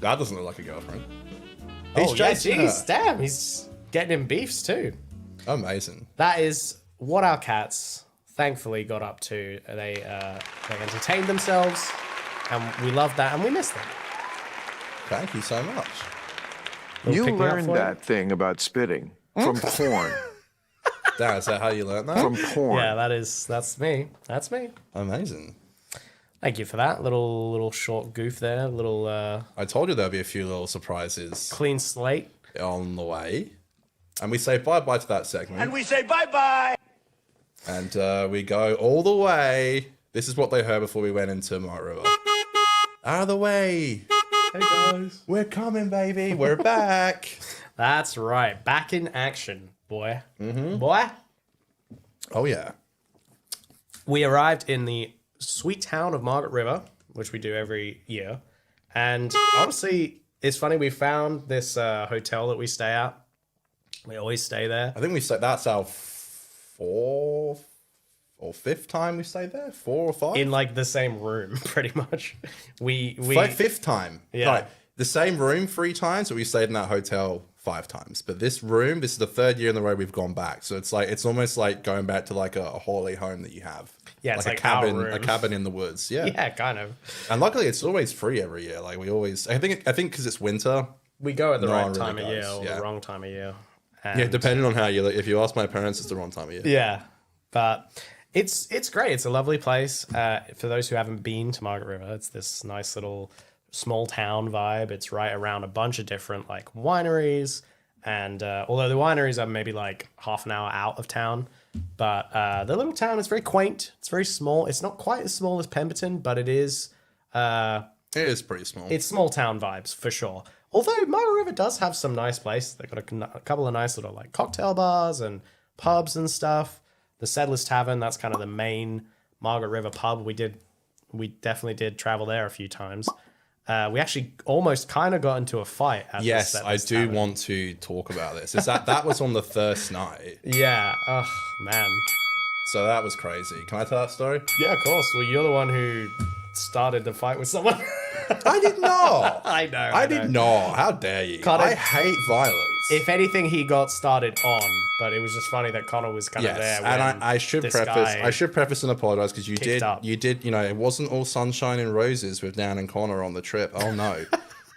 That doesn't look like a girlfriend. Oh, yeah, chasing jeez, her. damn, he's getting in beefs too. Amazing. That is what our cats thankfully got up to. They entertained themselves, and we love that, and we miss them. Thank you so much. You pick me up learned for you? that thing about spitting from porn. Dan, is that how you learned that? From porn. Yeah, that's me. That's me. Amazing. Thank you for that little short goof there. Little I told you there'll be a few little surprises clean slate. on the way. And we say bye-bye to that segment. And we say bye-bye. And we go all the way. This is what they heard before we went into Margaret River. Out of the way. Hey guys. We're coming, baby. We're back. That's right. Back in action, boy. Boy. Oh, yeah. We arrived in the sweet town of Margaret River, which we do every year. And honestly, it's funny. We found this hotel that we stay at. We always stay there. I think we said that's our fourth or 5th time we stayed there, 4 or 5 in like the same room, pretty much. We like 5th time, yeah, right? The same room 3 times, but we stayed in that hotel 5 times. But this room, this is the 3rd year in the row we've gone back. So it's like it's almost like going back to like a holy home that you have. Yeah, it's like a our room. cabin in the woods. Yeah, yeah, kind of. And luckily, it's always free every year. Like we always, I think because it's winter, we go at the right time really of year goes. or the wrong time of year. Yeah, depending on how you. If you ask my parents, it's the wrong time of year. Yeah, but it's great. It's a lovely place. For those who haven't been to Margaret River, it's this nice little small town vibe. It's right around a bunch of different like wineries, and although the wineries are maybe like half an hour out of town, but the little town is very quaint. It's very small. It's not quite as small as Pemberton, but it is. It is pretty small. It's small town vibes for sure. Although Margaret River does have some nice places. They've got a couple of nice little like cocktail bars and pubs and stuff. The Settlers Tavern, that's kind of the main Margaret River pub. We definitely did travel there a few times. We actually almost kind of got into a fight at the Settlers Tavern. Want to talk about this. Is that was on the first night? Yeah. Oh man. So that was crazy. Can I tell that story? Yeah, of course. Well, you're the one who started the fight with someone. I did not. I know. I did not. How dare you? Conor, I hate violence. If anything, he got started on, but it was just funny that Conor was kind of there. And I should preface and apologize because you did. You know, it wasn't all sunshine and roses with Dan and Conor on the trip. Oh no,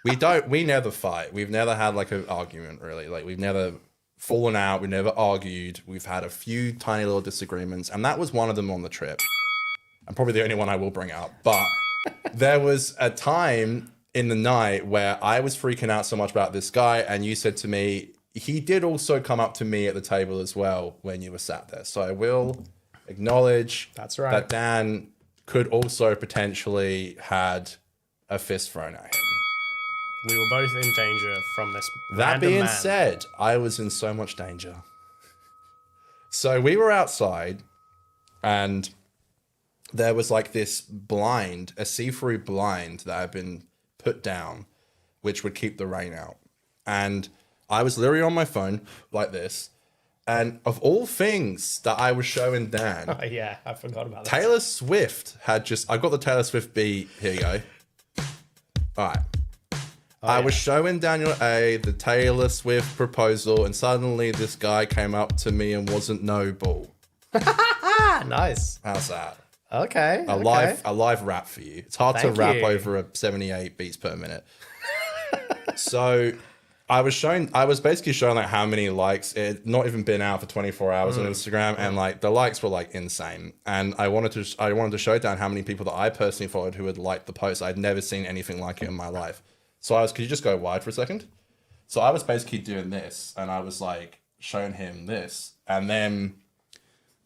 we never fight. We've never had like an argument really. Like we've never fallen out. We never argued. We've had a few tiny little disagreements, and that was one of them on the trip. And probably the only one I will bring up, but. There was a time in the night where I was freaking out so much about this guy, and you said to me, he did also come up to me at the table as well when you were sat there. So I will acknowledge that Dan could also potentially had a fist thrown at him. We were both in danger from this. That being said, I was in so much danger. So we were outside, and there was like this blind, a see-through blind that had been put down, which would keep the rain out. And I was literally on my phone like this. And of all things that I was showing Dan. Oh, yeah, I forgot about that. Taylor Swift had I got the Taylor Swift beat. Here you go. All right. I was showing Daniel A the Taylor Swift proposal, and suddenly this guy came up to me and wasn't noble. Nice. How's that? Okay. A live rap for you. It's hard to rap over a 78 beats per minute. So I was basically showing like how many likes. It had not even been out for 24 hours on Instagram, and like the likes were like insane. And I wanted to show down how many people that I personally followed who had liked the post. I'd never seen anything like it in my life. So could you just go wide for a second? So I was basically doing this, and I was like showing him this, and then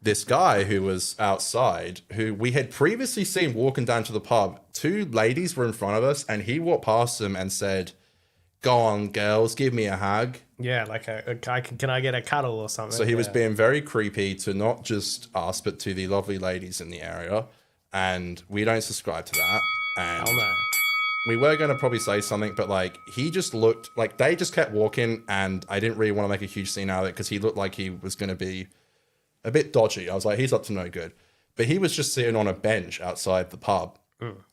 this guy who was outside, who we had previously seen walking down to the pub, 2 ladies were in front of us, and he walked past them and said, "Go on, girls, give me a hug." Yeah, like can I get a cuddle or something? So he was being very creepy to not just us, but to the lovely ladies in the area, and we don't subscribe to that. And hell no. We were going to probably say something, but like he just looked like they just kept walking, and I didn't really want to make a huge scene out of it because he looked like he was going to be a bit dodgy. I was like, he's up to no good. But he was just sitting on a bench outside the pub.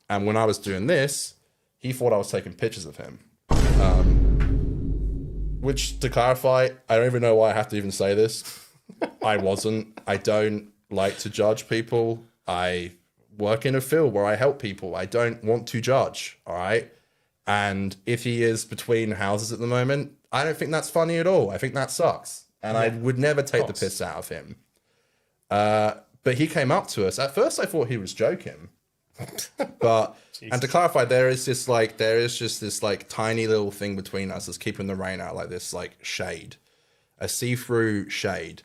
And when I was doing this, he thought I was taking pictures of him. Which, to clarify, I don't even know why I have to even say this. I wasn't. I don't like to judge people. I work in a field where I help people. I don't want to judge, all right? And if he is between houses at the moment, I don't think that's funny at all. I think that sucks. And I would never take the piss out of him. But he came up to us. At first, I thought he was joking. But and to clarify, there is just this like tiny little thing between us that's keeping the rain out, like this like shade, a see-through shade,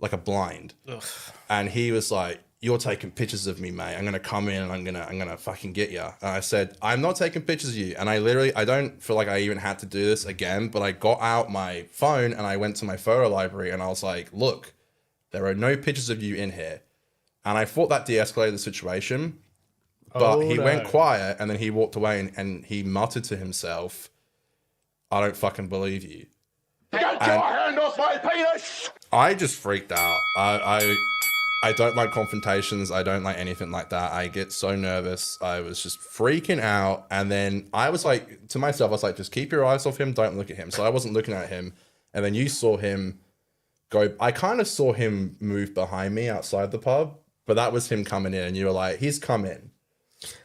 like a blind. Ugh. And he was like, "You're taking pictures of me, mate. I'm gonna come in and I'm gonna fucking get you." And I said, "I'm not taking pictures of you." And I don't feel like I even had to do this again, but I got out my phone and I went to my photo library and I was like, "Look, there are no pictures of you in here." And I thought that de-escalated the situation, but he went quiet and then he walked away and he muttered to himself, "I don't fucking believe you." Get your hand off my penis! I just freaked out. I don't like confrontations. I don't like anything like that. I get so nervous. I was just freaking out. And then I was like, to myself, I was like, just keep your eyes off him. Don't look at him. So I wasn't looking at him. And then you saw him go. I kind of saw him move behind me outside the pub, but that was him coming in. And you were like, he's come in.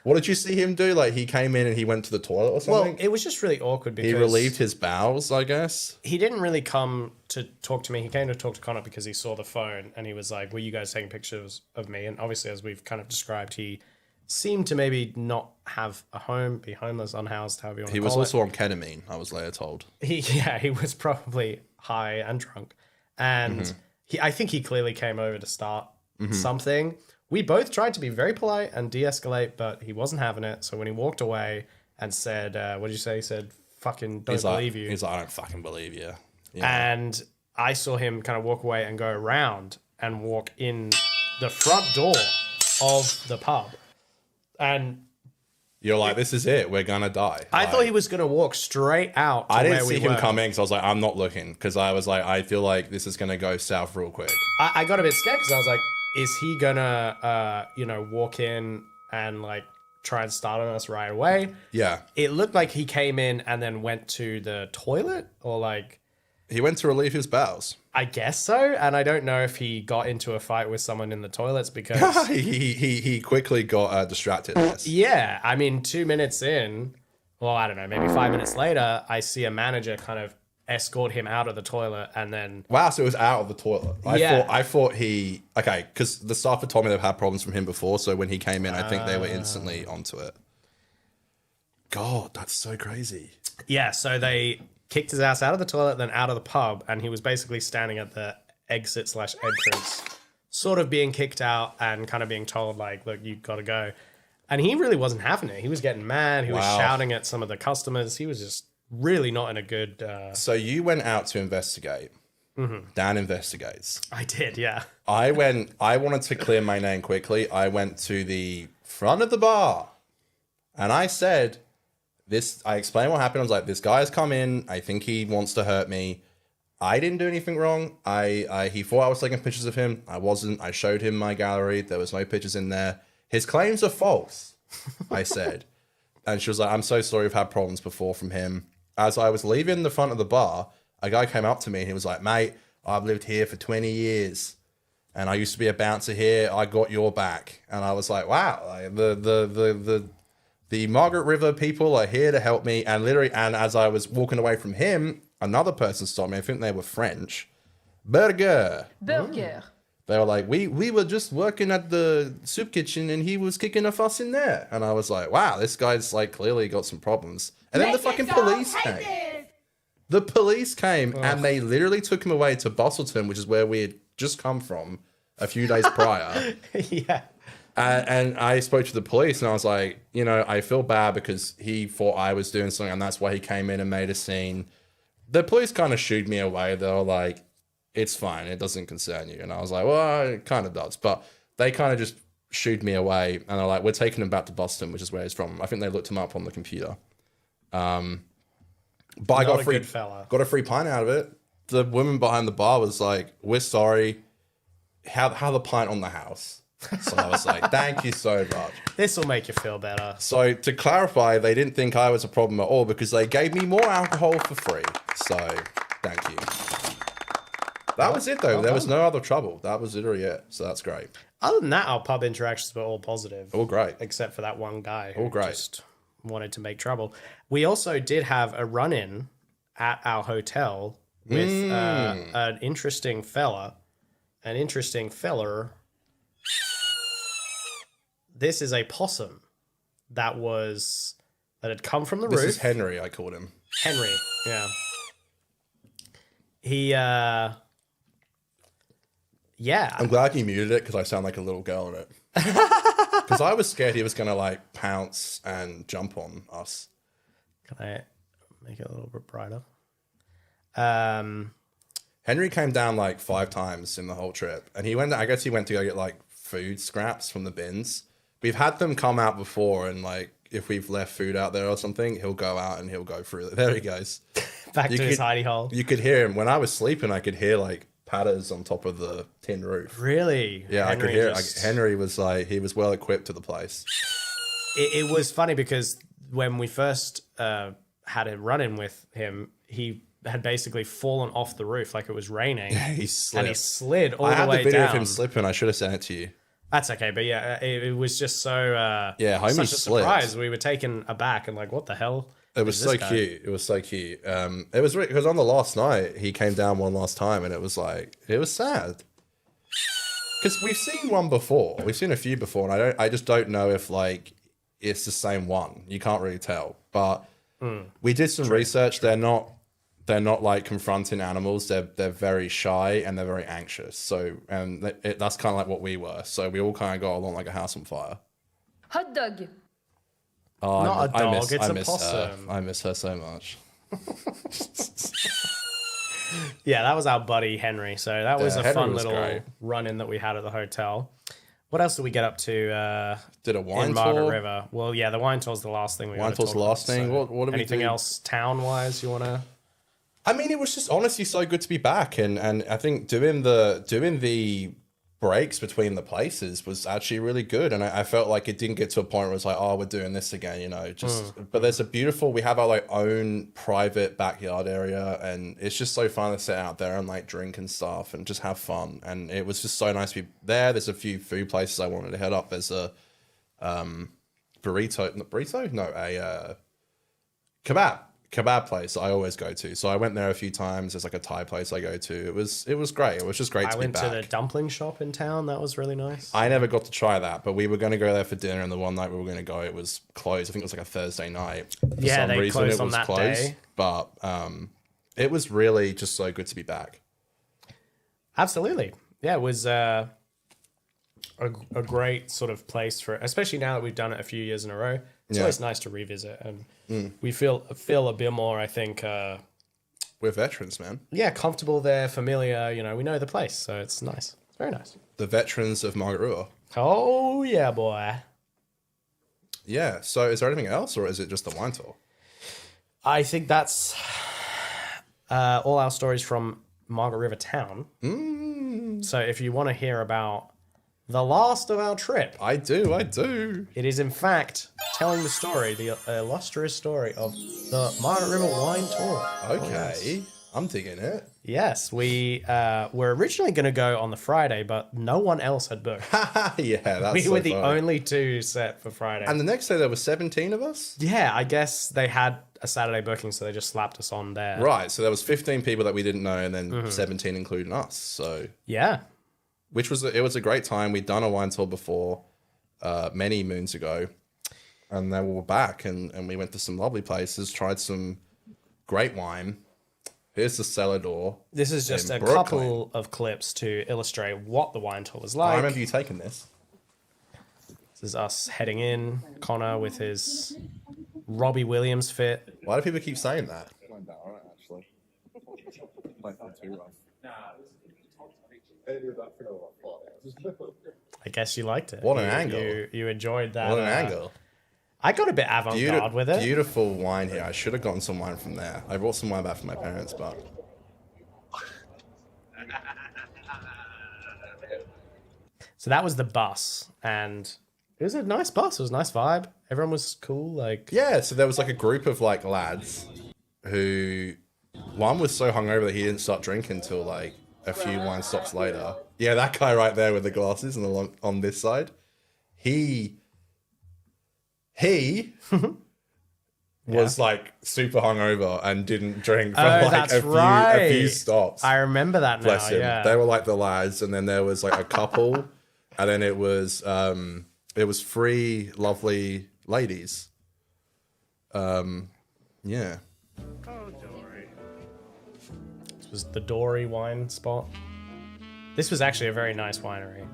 What did you see him do? Like, he came in and he went to the toilet or something? Well, it was just really awkward because... He relieved his bowels, I guess. He didn't really come to talk to me. He came to talk to Conor because he saw the phone and he was like, were you guys taking pictures of me? And obviously, as we've kind of described, he seemed to maybe not have a home, be homeless, unhoused, however you want to call it. He was also on ketamine, I was later told. He was probably high and drunk. And I think he clearly came over to start something. We both tried to be very polite and de-escalate, but he wasn't having it. So when he walked away and said, what did you say? He said, fucking don't believe you. He's like, I don't fucking believe you. Yeah. And I saw him kind of walk away and go around and walk in the front door of the pub. And you're like, this is it. We're going to die. I thought he was going to walk straight out to I didn't where see we him were. coming, so I was like, I'm not looking. Because I was like, I feel like this is going to go south real quick. I got a bit scared because I was like, is he gonna, walk in and like try and start on us right away? Yeah. It looked like he came in and then went to the toilet or like... He went to relieve his bowels. I guess so. And I don't know if he got into a fight with someone in the toilets because... he quickly got distracted. Yes. Yeah. I mean, 2 minutes in, well, I don't know, maybe 5 minutes later, I see a manager kind of escort him out of the toilet and then... Wow, so it was out of the toilet. I thought he... Okay, because the staff had told me they've had problems from him before, so when he came in, I think they were instantly onto it. God, that's so crazy. Yeah, so they kicked his ass out of the toilet, then out of the pub, and he was basically standing at the exit/entrance, sort of being kicked out and kind of being told, like, look, you got to go. And he really wasn't having it. He was getting mad. He was shouting at some of the customers. He was just... really not in a good... So you went out to investigate. Dan investigates. I did, yeah. I wanted to clear my name quickly. I went to the front of the bar and I said, I explained what happened. I was like, this guy's come in. I think he wants to hurt me. I didn't do anything wrong. He thought I was taking pictures of him. I wasn't. I showed him my gallery. There was no pictures in there. His claims are false, I said. And she was like, I'm so sorry. I've had problems before from him. As I was leaving the front of the bar, a guy came up to me and he was like, mate, I've lived here for 20 years and I used to be a bouncer here. I got your back. And I was like, wow, like the Margaret River people are here to help me. And literally, and as I was walking away from him, another person stopped me. I think they were French. Burger. They were like, we were just working at the soup kitchen and he was kicking a fuss in there. And I was like, wow, this guy's like clearly got some problems. And then the fucking police came. The police came and they literally took him away to Busselton, which is where we had just come from a few days prior. Yeah. And I spoke to the police and I was like, I feel bad because he thought I was doing something and that's why he came in and made a scene. The police kind of shooed me away. They were like, it's fine. It doesn't concern you. And I was like, well, it kind of does. But they kind of just shooed me away and they're like, we're taking him back to Boston, which is where he's from. I think they looked him up on the computer. But I got a free pint out of it. The woman behind the bar was like, we're sorry. How the pint on the house? So I was like, thank you so much. This will make you feel better. So to clarify, they didn't think I was a problem at all because they gave me more alcohol for free. So thank you. That was it though. There was no other trouble. That was literally it. So that's great. Other than that, our pub interactions were all positive. All great. Except for that one guy who just wanted to make trouble. We also did have a run-in at our hotel with an interesting fella. An interesting feller. This is a possum that had come from the roof. This is Henry, I called him. Henry, yeah. He, yeah. I'm glad you muted it because I sound like a little girl in it. Because I was scared he was going to like pounce and jump on us. Can I make it a little bit brighter? Henry came down like 5 times in the whole trip. And I guess he went to go get like food scraps from the bins. We've had them come out before and like if we've left food out there or something, he'll go out and he'll go through it. There he goes. Back to his hidey hole. You could hear him. When I was sleeping, I could hear like patters on top of the tin roof. Really? Yeah, I could hear it. Henry was like, he was well equipped to the place. It was funny because when we first had a run-in with him, he had basically fallen off the roof like it was raining. Yeah, he slid. And he slid all I the had way the video down. of him slipping. I should have sent it to you. That's okay, but yeah, it was just so homie such a slipped. surprise. We were taken aback and like, what the hell? It was so cute. It was so cute. It was because on the last night he came down one last time, and it was like it was sad because we've seen one before. We've seen a few before, and I just don't know if like it's the same one. You can't really tell. But we did some research. They're not like confronting animals. They're very shy and they're very anxious. So that's kind of like what we were. So we all kind of got along like a house on fire. Hot dog. Oh, Not a dog, it's a miss possum. her. I miss her so much. Yeah, that was our buddy Henry. So that was a Henry fun was little great. run-in that we had at the hotel. What else did we get up to? Did a wine in tour? Margaret River. Well, yeah, the wine tour's the last thing we. Wine tour's the last thing. What did we do? Anything else town-wise you want to? I mean, it was just honestly so good to be back, and I think doing the breaks between the places was actually really good, and I felt like it didn't get to a point where it was like, oh, we're doing this again, you know. But there's we have our like own private backyard area, and it's just so fun to sit out there and like drink and stuff and just have fun. And it was just so nice to be there. There's a few food places I wanted to head up. There's a kebab place I always go to. So I went there a few times. There's like a Thai place I go to. It was great. It was just great to be back. I went to the dumpling shop in town. That was really nice. I never got to try that, but we were going to go there for dinner, and the one night we were going to go, it was closed. I think it was like a Thursday night. For some they reason, closed it on was that closed. day. But it was really just so good to be back. Absolutely. Yeah, it was a great sort of place for, especially now that we've done it a few years in a row. It's always nice to revisit, and we feel a bit more, I think. We're veterans, man. Yeah, comfortable there, familiar. You know, we know the place, so it's nice. It's very nice. The veterans of Margaret River. Oh yeah, boy. Yeah. So, is there anything else, or is it just the wine tour? I think that's all our stories from Margaret River town. So, if you want to hear about the last of our trip, I do. It is, in fact, telling the story, the illustrious story of the Margaret River wine tour. Okay. Oh, yes. I'm digging it. Yes, we were originally going to go on the Friday, but no one else had booked. Yeah, that's We so were the funny. only two set for Friday. And the next day there were 17 of us? Yeah, I guess they had a Saturday booking, so they just slapped us on there. Right, so there was 15 people that we didn't know, and then 17 including us. So yeah. Which was it was a great time. We'd done a wine tour before many moons ago, and then we were back, and we went to some lovely places, tried some great wine. Here's the cellar door. This is just a couple of clips to illustrate what the wine tour was like. I remember you taking this. This is us heading in. Conor with his Robbie Williams fit. Why do people keep saying that? Actually. Not too rough. I guess you liked it. What an angle. You enjoyed that. What an angle. I got a bit avant-garde with it. Beautiful wine here. I should have gotten some wine from there. I brought some wine back from my parents, but... So that was the bus, and it was a nice bus. It was a nice vibe. Everyone was cool. Like, yeah, so there was like a group of like lads who... One was so hungover that he didn't start drinking until like a few wine stops later. Yeah, that guy right there with the glasses and on this side. He was like super hungover and didn't drink for like a few stops. I remember that now. Bless him. Yeah. They were like the lads, and then there was like a couple, and then it was 3 lovely ladies. Yeah. This was the Dory wine spot. This was actually a very nice winery.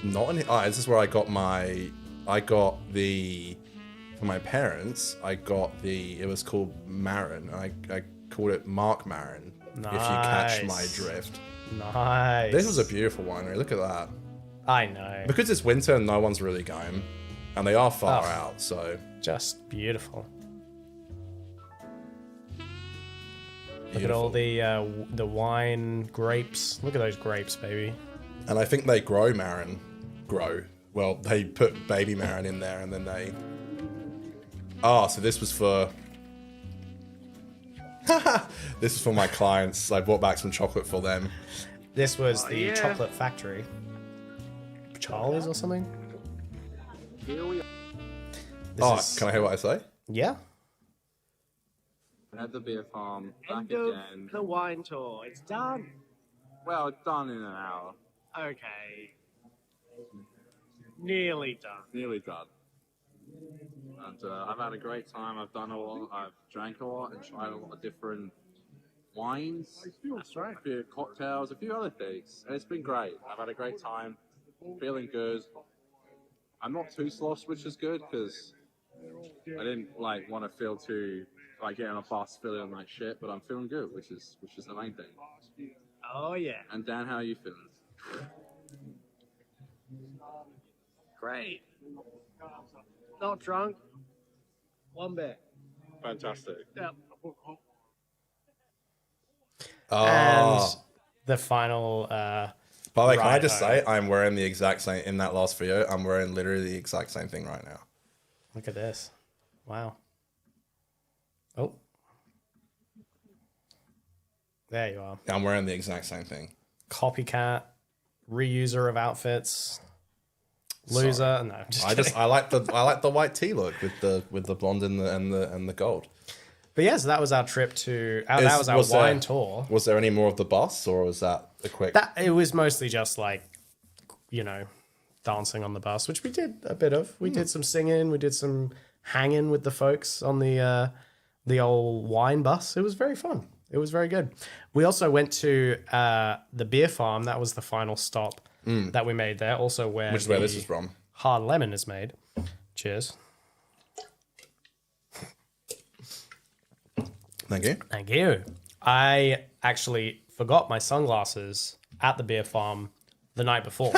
This is where I got for my parents, it was called Marin. I called it Mark Marin. Nice. If you catch my drift. Nice. This was a beautiful winery. Look at that. I know. Because it's winter and no one's really going. And they are far out, so. Just beautiful. Look at all the wine grapes. Look at those grapes, baby. And I think they grow Marin. Well, they put baby Marin in there and then they... Oh, so this was for... This is for my clients. I brought back some chocolate for them. This was the chocolate factory. Charlie's or something? Can I hear what I say? Yeah. At the Beerfarm, back End of again. the wine tour. It's done. Well, it's done in an hour. Okay. Nearly done. Nearly done. And I've had a great time. I've done a lot. I've drank a lot and tried a lot of different wines. That's right. A few cocktails, a few other things. And it's been great. I've had a great time. Feeling good. I'm not too sloshed, which is good because I didn't want to feel too get on a bus feeling like shit, but I'm feeling good, which is the main thing. Oh yeah. And Dan, how are you feeling? Great. Not drunk. One bit. Fantastic. Yep. And the final. By the way, can I just say I'm wearing the exact same in that last video? I'm wearing literally the exact same thing right now. Look at this! Wow. Oh, there you are. I'm wearing the exact same thing. Copycat, reuser of outfits, loser. Sorry. No, I'm just kidding. I like the white tee look with the blonde and the gold. But yes, that was our trip to. That was our wine tour. Was there any more of the bus, or was that a quick? It was mostly just dancing on the bus, which we did a bit of. We did some singing. We did some hanging with the folks on the old wine bus. It was very fun. It was very good. We also went to the Beerfarm. That was the final stop that we made there. Also, which is where this is from. Hard lemon is made. Cheers. Thank you. Thank you. I actually forgot my sunglasses at the Beerfarm the night before.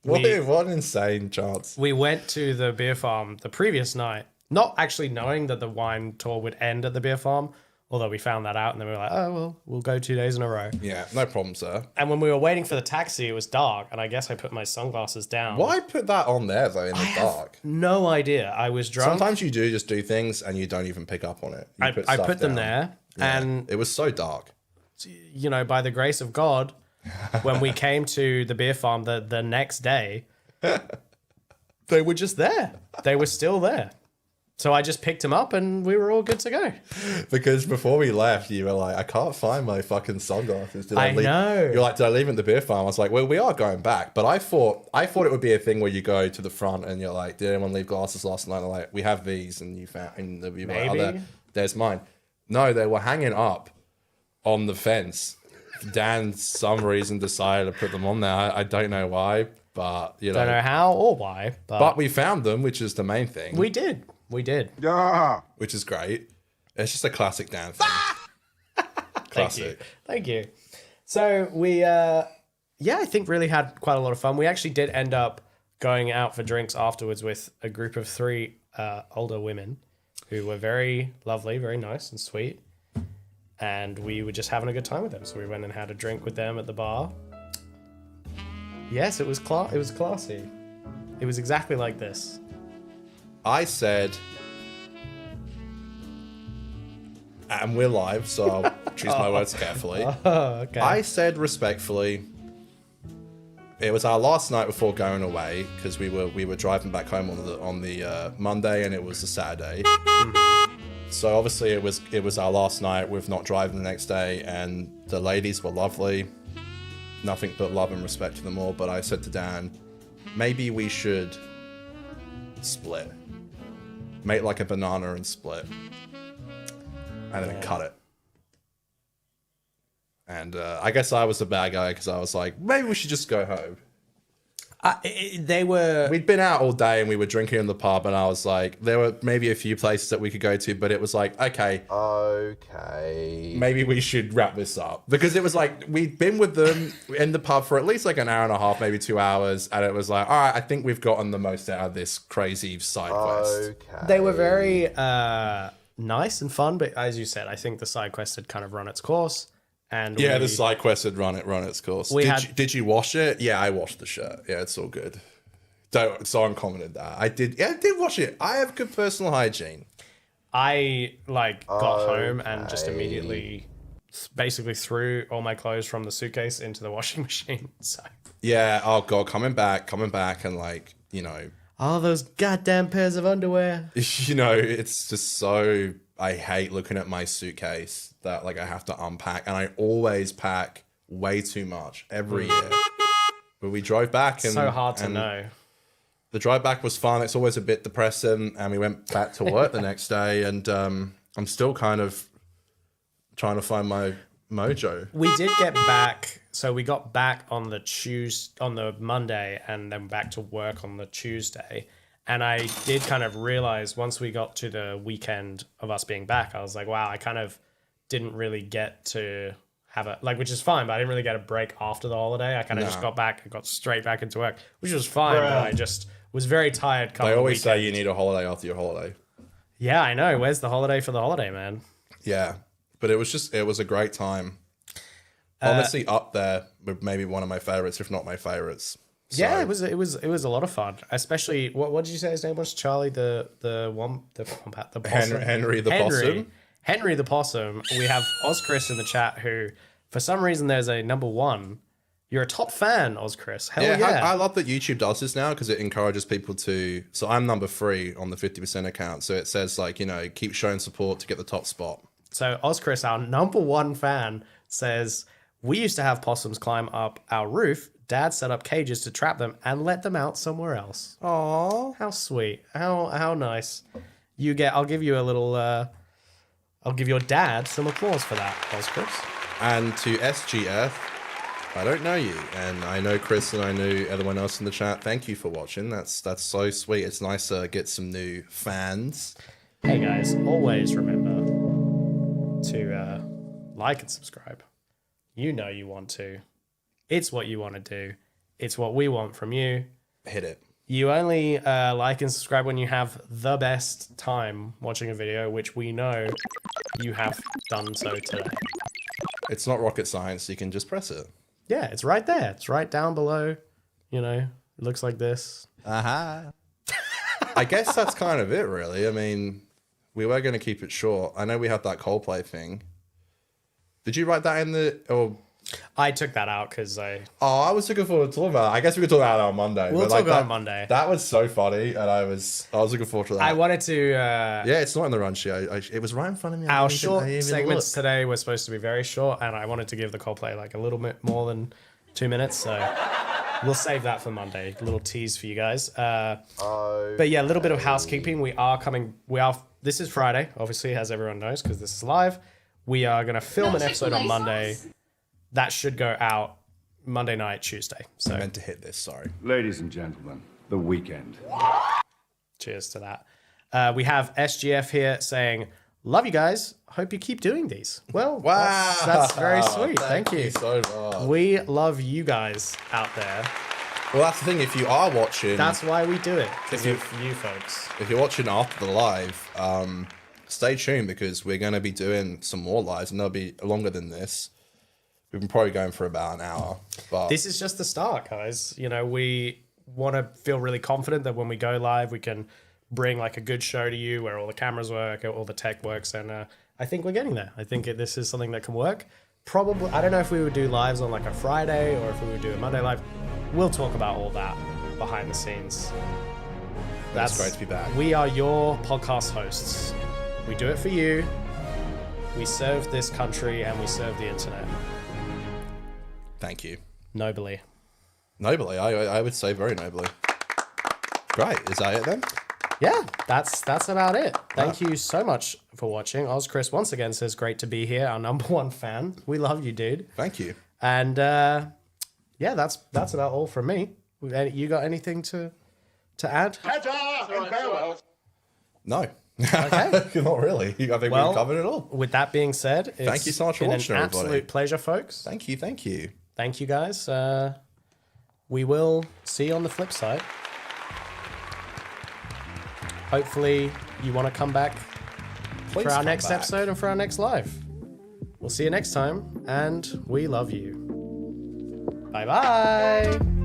What an insane chance. We went to the Beerfarm the previous night, not actually knowing that the wine tour would end at the Beerfarm, although we found that out and then we were like, oh, well, we'll go 2 days in a row. Yeah, no problem, sir. And when we were waiting for the taxi, it was dark, and I guess I put my sunglasses down. Why put that on there, though, in the dark? No idea. I was drunk. Sometimes you do just do things and you don't even pick up on it. I put them there, and it was so dark. By the grace of God, when we came to the Beerfarm the next day, they were just there. They were still there. So I just picked them up and we were all good to go. Because before we left, you were like, I can't find my fucking sunglasses. Did I leave? Know. You're like, did I leave them at the Beerfarm? I was like, well, we are going back. But I thought it would be a thing where you go to the front and you're like, did anyone leave glasses last night? They're like, we have these, and you found, and you were like, oh, there's mine. No, they were hanging up on the fence. Dan, some reason, decided to put them on there. I don't know why, but don't know how or why. But we found them, which is the main thing. We did. Yeah. Which is great. It's just a classic Dan thing. Classic. Thank you. So we, I think really had quite a lot of fun. We actually did end up going out for drinks afterwards with a group of 3 older women who were very lovely, very nice and sweet. And we were just having a good time with them. So we went and had a drink with them at the bar. Yes, it was classy. It was exactly like this. I said, and we're live, so I'll choose my words carefully. Oh, okay. I said respectfully, it was our last night before going away because we were driving back home on the Monday and it was a Saturday. So obviously it was our last night with not driving the next day, and the ladies were lovely. Nothing but love and respect to them all. But I said to Dan, maybe we should split. Make like a banana and split. And then cut it. And I guess I was the bad guy because I was like, maybe we should just go home. We'd been out all day and we were drinking in the pub, and I was like, there were maybe a few places that we could go to, but it was like, okay, maybe we should wrap this up, because it was like we'd been with them in the pub for at least like an hour and a half, maybe 2 hours, and it was like, all right, I think we've gotten the most out of this crazy side quest. They were very nice and fun, but as you said, I think the side quest had kind of run its course. And yeah, the side quest had run its course. Did you wash it? Yeah, I washed the shirt. Yeah, it's all good. So I'm confident that I did. Yeah, I did wash it. I have good personal hygiene. I got home and just immediately basically threw all my clothes from the suitcase into the washing machine. So yeah, oh god, coming back and all those goddamn pairs of underwear. It's just so, I hate looking at my suitcase that I have to unpack, and I always pack way too much every year. But we drove back and so hard to know. The drive back was fun. It's always a bit depressing, and we went back to work the next day, and I'm still kind of trying to find my mojo. We did get back, so we got back on the Monday, and then back to work on the Tuesday. And I did kind of realize once we got to the weekend of us being back, I was like, wow, I kind of didn't really get to have which is fine, but I didn't really get a break after the holiday. I kind of just got back and got straight back into work, which was fine, but I just was very tired. They always say you need a holiday after your holiday. Yeah, I know. Where's the holiday for the holiday, man? Yeah, but it was a great time. Honestly, up there with maybe one of my favorites, if not my favorites. So. Yeah, it was a lot of fun. Especially what did you say his name was? Charlie the possum. Henry the possum. Henry the possum. We have Ozchris in the chat who, for some reason, there's a number 1. You're a top fan, Ozchris. Hell yeah. I love that YouTube does this now because it encourages people to. So I'm number 3 on the 50% account. So it says keep showing support to get the top spot. So Ozchris, our number 1 fan, says, we used to have possums climb up our roof. Dad set up cages to trap them and let them out somewhere else. Aww. How sweet. How nice. I'll give you a little, I'll give your dad some applause for that, Ozchris. And to SGF, I don't know you, and I know Chris and I know everyone else in the chat. Thank you for watching. That's so sweet. It's nice to get some new fans. Hey guys, always remember to like and subscribe. You know you want to. It's what you want to do. It's what we want from you. Hit it. You only like and subscribe when you have the best time watching a video, which we know you have done so today. It's not rocket science. You can just press it. Yeah, it's right there. It's right down below. It looks like this. Aha. I guess that's kind of it, really. I mean, we were going to keep it short. I know we had that Coldplay thing. Did you write that in the... I took that out because I was looking forward to talking about it. I guess we could talk about it on Monday. We'll talk about it on Monday. That was so funny, and I was looking forward to that. I wanted to... yeah, it's not in the run sheet. It was right in front of me. Our short segments today were supposed to be very short, and I wanted to give the Coldplay a little bit more than 2 minutes, so we'll save that for Monday. A little tease for you guys. But yeah, a little bit of housekeeping. This is Friday, obviously, as everyone knows, because this is live. We are going to film an episode on Monday. That should go out Monday night, Tuesday. So I meant to hit this, sorry. Ladies and gentlemen, the weekend. Cheers to that. We have SGF here saying, love you guys. Hope you keep doing these. Well, wow. That's very sweet. Thank you so much. We love you guys out there. Well, that's the thing. If you are watching... That's why we do it. Because of you folks. If you're watching after the live, stay tuned because we're going to be doing some more lives and they'll be longer than this. We've been probably going for about an hour. But this is just the start, guys. We want to feel really confident that when we go live, we can bring a good show to you where all the cameras work, all the tech works. And I think we're getting there. I think this is something that can work. Probably, I don't know if we would do lives on a Friday or if we would do a Monday live. We'll talk about all that behind the scenes. That's great to be back. We are your podcast hosts. We do it for you. We serve this country and we serve the internet. Thank you. Nobly. Nobly, I would say very nobly. Great, is that it then? Yeah, that's about it. Thank you so much for watching. Ozchris once again says, great to be here, our number 1 fan. We love you, dude. Thank you. And yeah, that's about all from me. You got anything to add? No. Okay. Not really. I think we've covered it all. With that being said, thank you so much for watching, everybody. Absolute pleasure, folks. Thank you. Thank you. Thank you, guys. We will see you on the flip side. Hopefully, you want to come back for our next episode and for our next live. We'll see you next time, and we love you. Bye-bye.